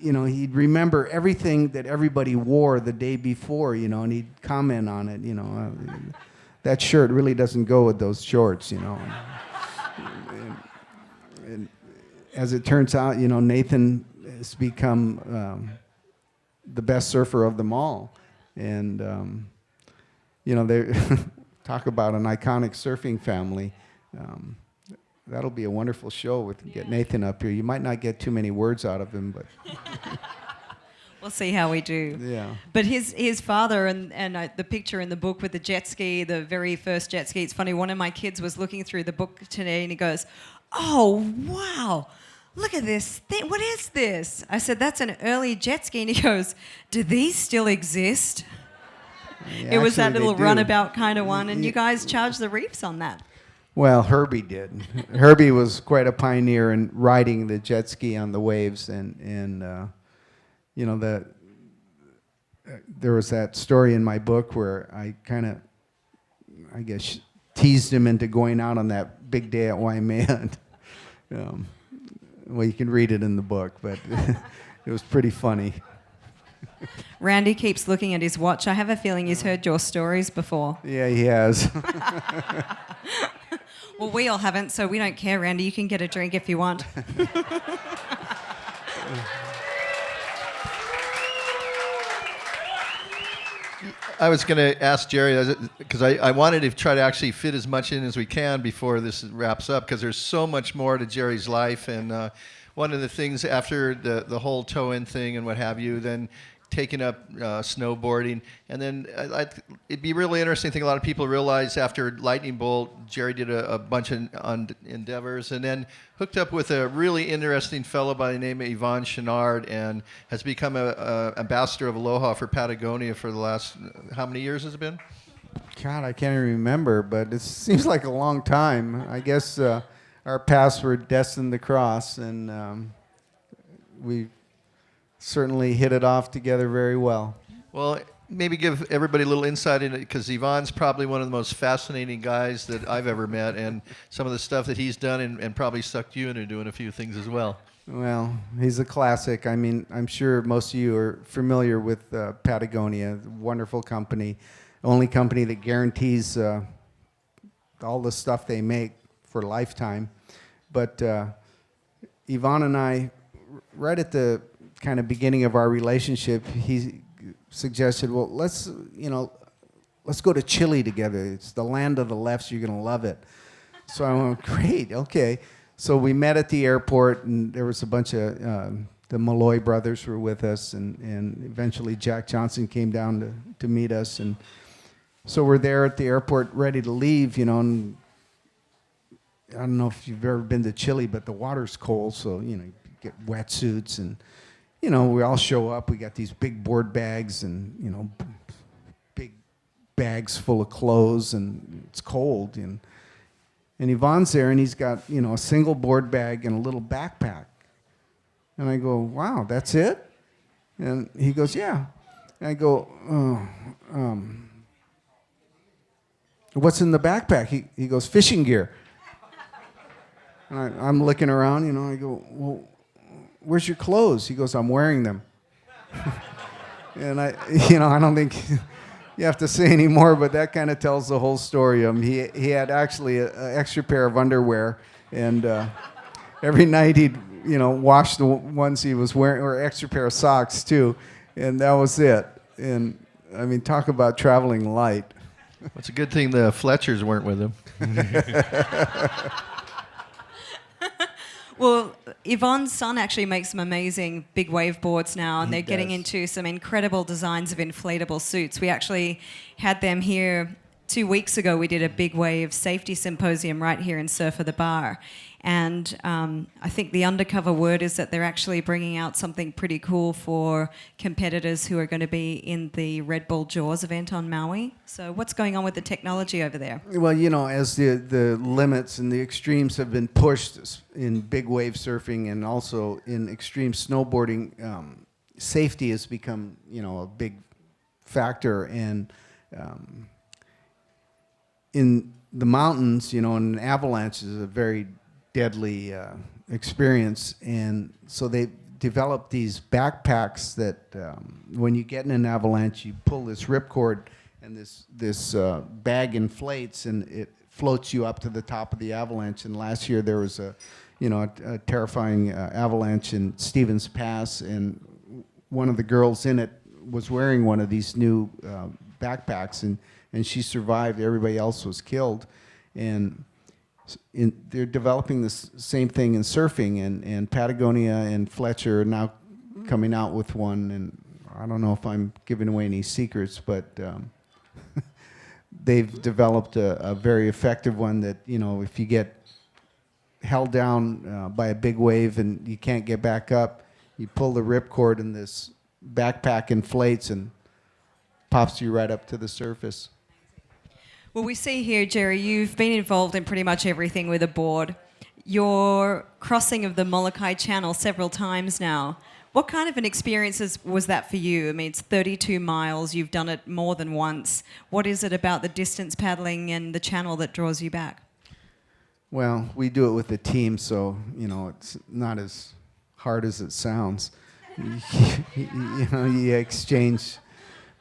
Speaker 3: remember everything that everybody wore the day before, and he'd comment on it, that shirt really doesn't go with those shorts, and as it turns out, Nathan has become the best surfer of them all. And, they talk about an iconic surfing family. That'll be a wonderful show with get Nathan up here. You might not get too many words out of him, but...
Speaker 1: We'll see how we do.
Speaker 3: Yeah.
Speaker 1: But his father and the picture in the book with the jet ski, the very first jet ski. It's funny. One of my kids was looking through the book today, and he goes, "Oh wow, look at this thing. What is this?" I said, "That's an early jet ski." And he goes, "Do these still exist?"
Speaker 3: Yeah,
Speaker 1: it was that
Speaker 3: actually,
Speaker 1: little
Speaker 3: they do.
Speaker 1: runabout kind of one, and you guys charged the reefs on that.
Speaker 3: Well, Herbie did. Herbie was quite a pioneer in riding the jet ski on the waves, and there was that story in my book where I kind of, I guess, teased him into going out on that big day at Waimea. Well, you can read it in the book, but it was pretty funny.
Speaker 1: Randy keeps looking at his watch. I have a feeling he's heard your stories before.
Speaker 3: Yeah, he has.
Speaker 1: Well, we all haven't, so we don't care, Randy. You can get a drink if you want.
Speaker 2: I was going to ask Gerry, because I wanted to try to actually fit as much in as we can before this wraps up, because there's so much more to Gerry's life. And one of the things after the whole toe-in thing and what have you, then taking up snowboarding. And then it'd be really interesting. I think a lot of people realize after Lightning Bolt, Gerry did a bunch of endeavors and then hooked up with a really interesting fellow by the name of Yvon Chouinard and has become a ambassador of Aloha for Patagonia for the last, how many years has it been?
Speaker 3: God, I can't even remember, but it seems like a long time. I guess our paths were destined to cross, and we certainly hit it off together very well.
Speaker 2: Well, maybe give everybody a little insight in it, because Yvonne's probably one of the most fascinating guys that I've ever met, and some of the stuff that he's done and probably sucked you into doing a few things as well.
Speaker 3: Well, he's a classic. I mean, I'm sure most of you are familiar with Patagonia, wonderful company, only company that guarantees all the stuff they make for a lifetime. But Yvonne and I, right at the kind of beginning of our relationship, he suggested, well, let's go to Chile together. It's the land of the lefts. You're going to love it. So I went, great, okay. So we met at the airport, and there was a bunch of the Malloy brothers were with us, and eventually Jack Johnson came down to meet us. And so we're there at the airport ready to leave, and I don't know if you've ever been to Chile, but the water's cold, so, you get wetsuits, and, we all show up. We got these big board bags and, big bags full of clothes, and it's cold. And Yvonne's there, and he's got, a single board bag and a little backpack. And I go, wow, that's it? And he goes, yeah. And I go, what's in the backpack? He goes, fishing gear. And I'm looking around, I go, well, where's your clothes? He goes, I'm wearing them. And I don't think you have to say any more, but that kind of tells the whole story. He had actually an extra pair of underwear, and every night he'd, wash the ones he was wearing, or extra pair of socks too, and that was it. And I mean, talk about traveling light.
Speaker 2: It's a good thing the Fletchers weren't with him.
Speaker 1: Well, Yvonne's son actually makes some amazing big wave boards now, and they're getting into some incredible designs of inflatable suits. We actually had them here 2 weeks ago. We did a big wave safety symposium right here in Surf at the Bar. And I think the undercover word is that they're actually bringing out something pretty cool for competitors who are going to be in the Red Bull Jaws event on Maui. So what's going on with the technology over there?
Speaker 3: Well, as the limits and the extremes have been pushed in big wave surfing and also in extreme snowboarding, safety has become, a big factor. And in the mountains, an avalanche is a very deadly experience, and so they developed these backpacks that when you get in an avalanche, you pull this ripcord, and this bag inflates, and it floats you up to the top of the avalanche. And last year there was a terrifying avalanche in Stevens Pass, and one of the girls in it was wearing one of these new backpacks, and she survived. Everybody else was killed. And they're developing this same thing in surfing, and Patagonia and Fletcher are now coming out with one. And I don't know if I'm giving away any secrets, but they've developed a very effective one that, if you get held down by a big wave and you can't get back up, you pull the ripcord and this backpack inflates and pops you right up to the surface.
Speaker 1: Well, we see here, Gerry, you've been involved in pretty much everything with a board. Your crossing of the Molokai Channel several times now. What kind of an experience was that for you? I mean, it's 32 miles. You've done it more than once. What is it about the distance paddling and the channel that draws you back?
Speaker 3: Well, we do it with a team, so, it's not as hard as it sounds. You exchange.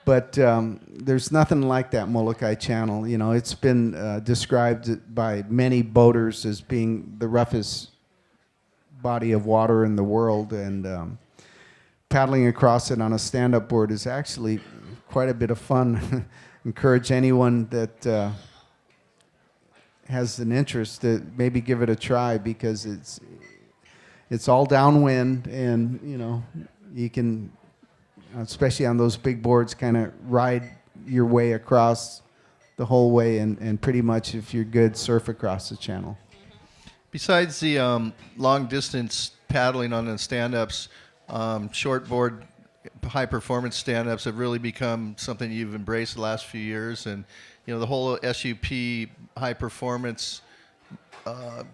Speaker 3: But there's nothing like that Molokai Channel. It's been described by many boaters as being the roughest body of water in the world, and paddling across it on a stand-up board is actually quite a bit of fun. Encourage anyone that has an interest to maybe give it a try, because it's all downwind, and you can, especially on those big boards, kind of ride your way across the whole way, and pretty much, if you're good, surf across the channel.
Speaker 2: Besides the long distance paddling on the stand-ups, shortboard high-performance stand-ups have really become something you've embraced the last few years, and the whole SUP high-performance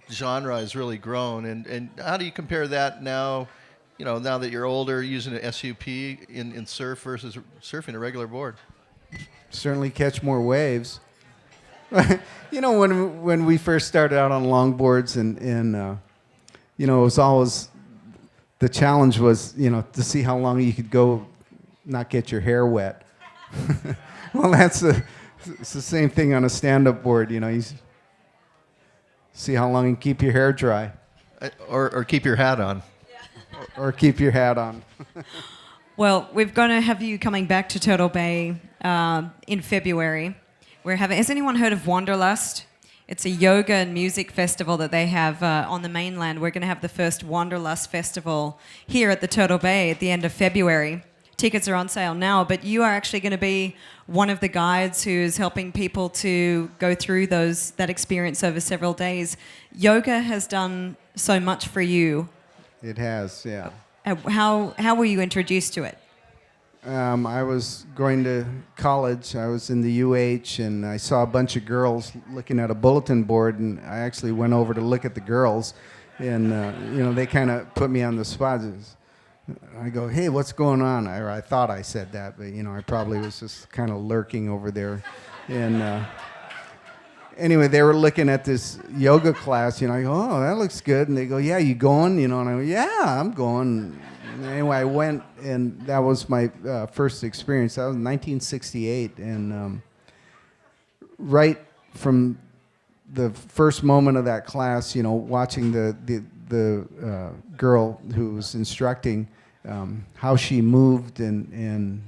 Speaker 2: genre has really grown. And how do you compare that now? Now that you're older, using an SUP in surf versus surfing a regular board?
Speaker 3: Certainly catch more waves. When we first started out on longboards, and it was always, the challenge was, to see how long you could go, not get your hair wet. Well, it's the same thing on a stand-up board. You see how long you can keep your hair dry.
Speaker 2: Or keep your hat on.
Speaker 3: Or keep your hat on.
Speaker 1: Well, we're going to have you coming back to Turtle Bay in February. Has anyone heard of Wanderlust? It's a yoga and music festival that they have on the mainland. We're going to have the first Wanderlust festival here at the Turtle Bay at the end of February. Tickets are on sale now, but you are actually going to be one of the guides who's helping people to go through that experience over several days. Yoga has done so much for you.
Speaker 3: It has, yeah.
Speaker 1: How were you introduced to it?
Speaker 3: I was going to college. I was in the UH, and I saw a bunch of girls looking at a bulletin board, and I actually went over to look at the girls, and they kind of put me on the spot. I go, hey, what's going on? I thought I said that, but I probably was just kind of lurking over there, and anyway, they were looking at this yoga class. I go, oh, that looks good, and they go, yeah, you going? And I go, yeah, I'm going. Anyway, I went, and that was my first experience. That was 1968, and right from the first moment of that class, watching the girl who was instructing, how she moved and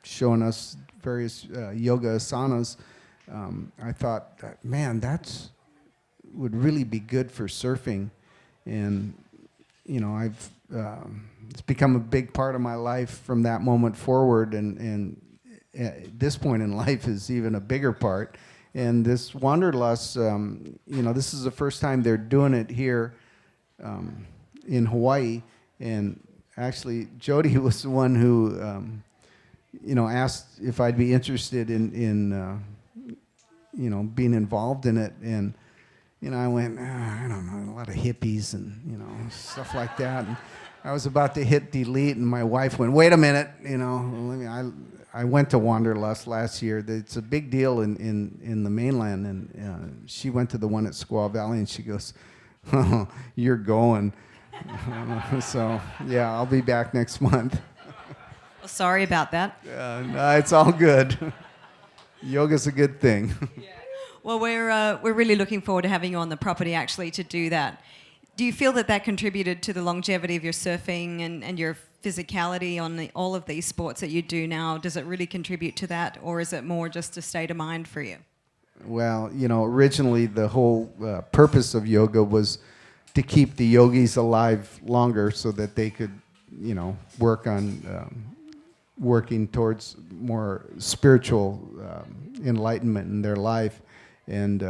Speaker 3: showing us various yoga asanas, I thought, man, would really be good for surfing, and it's become a big part of my life from that moment forward, and at this point in life is even a bigger part. And this Wanderlust, this is the first time they're doing it here in Hawaii. And actually, Jodi was the one who, asked if I'd be interested in being involved in it. And I went, I don't know, a lot of hippies and stuff like that. And I was about to hit delete, and my wife went, wait a minute, I went to Wanderlust last year. It's a big deal in the mainland, and she went to the one at Squaw Valley, and she goes, oh, you're going. So, yeah, I'll be back next month.
Speaker 1: Well, sorry about that.
Speaker 3: No, it's all good. Yoga's a good thing.
Speaker 1: Yeah. Well, we're really looking forward to having you on the property, actually, to do that. Do you feel that contributed to the longevity of your surfing and your physicality on all of these sports that you do now? Does it really contribute to that, or is it more just a state of mind for you?
Speaker 3: Well, originally the whole purpose of yoga was to keep the yogis alive longer so that they could, work on working towards more spiritual enlightenment in their life. And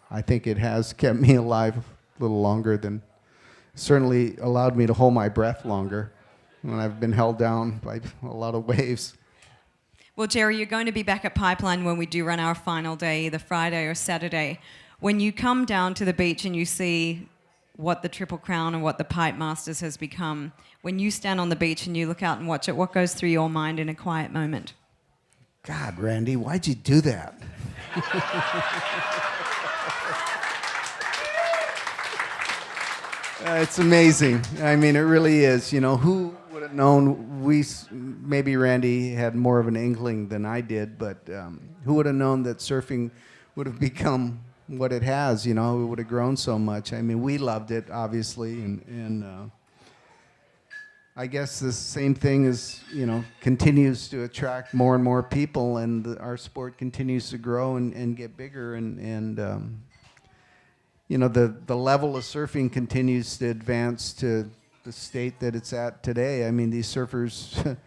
Speaker 3: I think it has kept me alive a little longer than, certainly allowed me to hold my breath longer when I've been held down by a lot of waves.
Speaker 1: Well, Gerry, you're going to be back at Pipeline when we do run our final day, the Friday or Saturday. When you come down to the beach and you see what the Triple Crown and what the Pipe Masters has become, when you stand on the beach and you look out and watch it, what goes through your mind in a quiet moment?
Speaker 3: God, Randy, why'd you do that? It's amazing. I mean, it really is. Who would have known? Maybe Randy had more of an inkling than I did, but who would have known that surfing would have become what it has? It would have grown so much. I mean, we loved it, obviously, and I guess the same thing is, continues to attract more and more people, and our sport continues to grow and get bigger, and the level of surfing continues to advance to the state that it's at today. I mean, these surfers,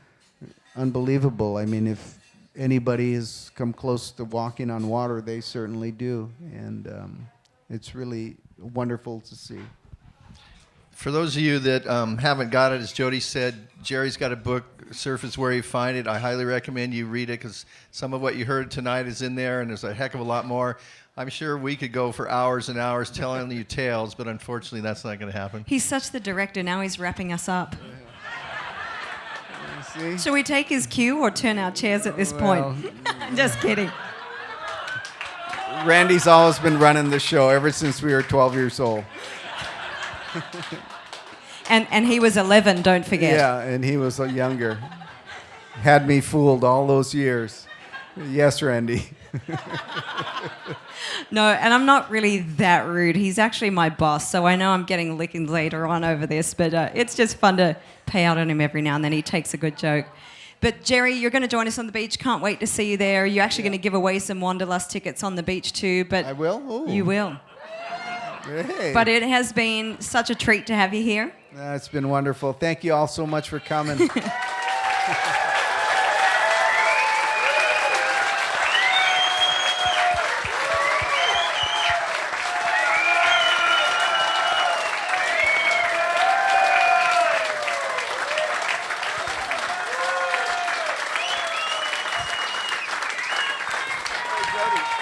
Speaker 3: unbelievable. I mean, if anybody has come close to walking on water, they certainly do, and it's really wonderful to see.
Speaker 2: For those of you that haven't got it, as Jodi said, Gerry's got a book, Surf is Where You Find It. I highly recommend you read it because some of what you heard tonight is in there, and there's a heck of a lot more. I'm sure we could go for hours and hours telling you tales, but unfortunately that's not going to happen.
Speaker 1: He's such the director. Now he's wrapping us up.
Speaker 3: See?
Speaker 1: Shall we take his cue or turn our chairs at this point? Just kidding.
Speaker 3: Randy's always been running the show ever since we were 12 years old.
Speaker 1: And he was 11, don't forget.
Speaker 3: Yeah, and he was younger. Had me fooled all those years. Yes, Randy.
Speaker 1: No, and I'm not really that rude. He's actually my boss, so I know I'm getting licking later on over this, but it's just fun to pay out on him every now and then. He takes a good joke. But Gerry, you're going to join us on the beach. Can't wait to see you there. You're actually going to give away some Wanderlust tickets on the beach too. But
Speaker 3: I will? Ooh.
Speaker 1: You will.
Speaker 3: Hey.
Speaker 1: But it has been such a treat to have you here.
Speaker 3: It's been wonderful. Thank you all so much for coming.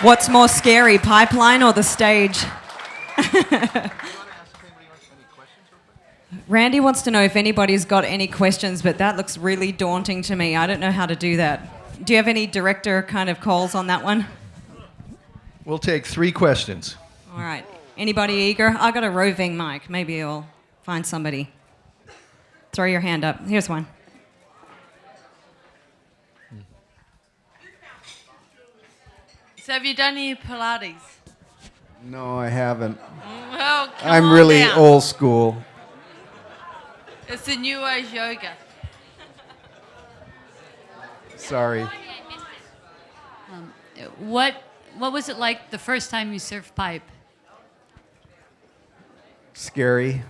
Speaker 1: What's more scary, pipeline or the stage? Randy wants to know if anybody's got any questions, but that looks really daunting to me. I don't know how to do that. Do you have any director kind of calls on that one?
Speaker 2: We'll take 3 questions.
Speaker 1: All right. Anybody eager? I got a roving mic. Maybe I'll find somebody. Throw your hand up. Here's one.
Speaker 4: So have you done any Pilates?
Speaker 3: No, I haven't.
Speaker 4: Well, come
Speaker 3: I'm
Speaker 4: on
Speaker 3: really
Speaker 4: down.
Speaker 3: old school.
Speaker 4: It's the new age yoga.
Speaker 3: Sorry.
Speaker 5: What was it like the first time you surfed pipe?
Speaker 3: Scary.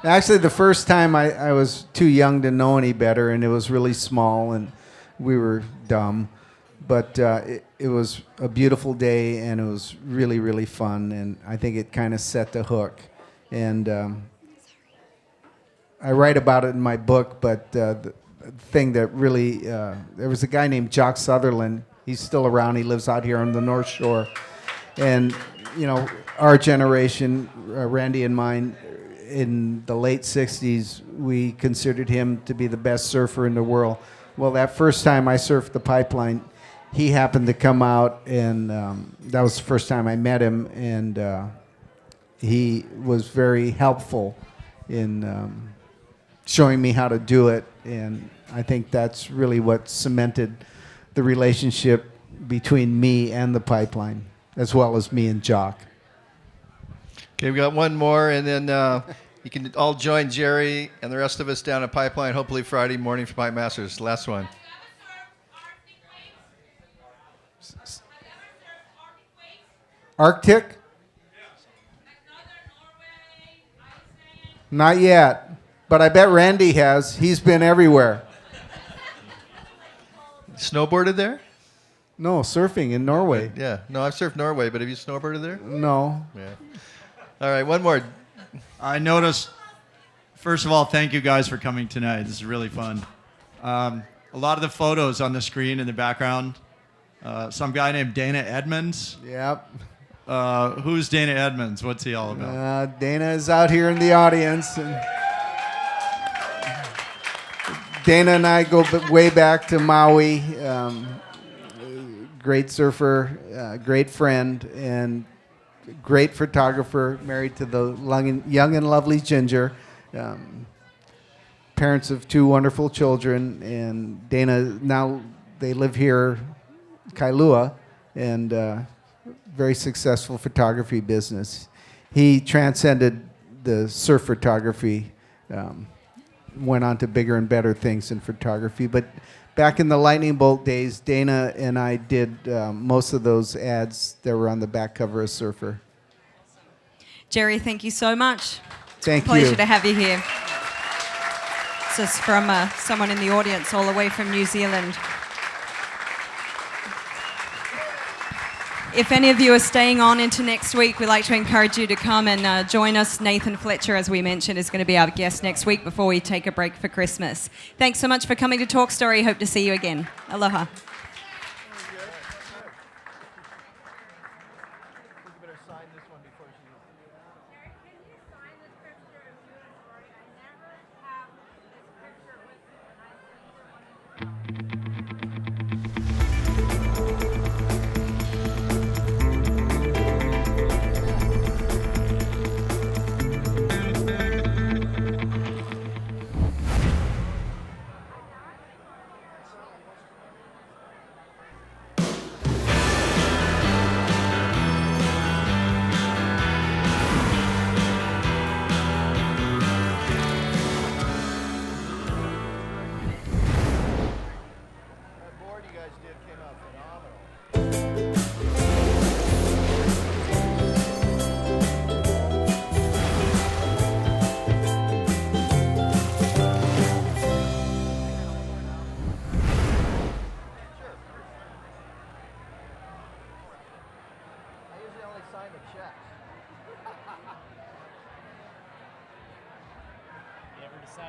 Speaker 3: Actually, the first time I was too young to know any better, and it was really small, and we were dumb. But it was a beautiful day, and it was really, really fun, and I think it kind of set the hook. And I write about it in my book, but the thing that really, there was a guy named Jock Sutherland. He's still around. He lives out here on the North Shore. And, you know, our generation, Randy and mine, in the late 60s, we considered him to be the best surfer in the world. Well, that first time I surfed the pipeline, he happened to come out, and that was the first time I met him, and he was very helpful in showing me how to do it, and I think that's really what cemented the relationship between me and the pipeline, as well as me and Jock.
Speaker 2: Okay, we got one more, and then you can all join Gerry and the rest of us down at Pipeline, hopefully Friday morning for Pipe Masters. Last one.
Speaker 3: Arctic? Not yet, but I bet Randy has. He's been everywhere.
Speaker 2: Snowboarded there?
Speaker 3: No, surfing in Norway.
Speaker 2: Yeah. No, I've surfed Norway, but have you snowboarded there?
Speaker 3: No.
Speaker 2: Yeah. All right, one more.
Speaker 6: I noticed, first of all, thank you guys for coming tonight. This is really fun. A lot of the photos on the screen in the background, some guy named Dana Edmonds.
Speaker 3: Yep.
Speaker 6: Who's Dana Edmonds? What's he all about?
Speaker 3: Dana is out here in the audience. And Dana and I go way back to Maui. Great surfer, great friend, and great photographer, married to the young and lovely Ginger. Parents of 2 wonderful children, and Dana, now they live here, Kailua, and very successful photography business. He transcended the surf photography, went on to bigger and better things in photography. But back in the Lightning Bolt days, Dana and I did most of those ads that were on the back cover of Surfer.
Speaker 1: Gerry, thank you so much.
Speaker 3: Thank you.
Speaker 1: Pleasure to have you here. This is from someone in the audience all the way from New Zealand. If any of you are staying on into next week, we'd like to encourage you to come and join us. Nathan Fletcher, as we mentioned, is going to be our guest next week before we take a break for Christmas. Thanks so much for coming to Talk Story. Hope to see you again. Aloha.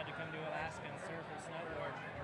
Speaker 7: to come to Alaska and surf or snowboard.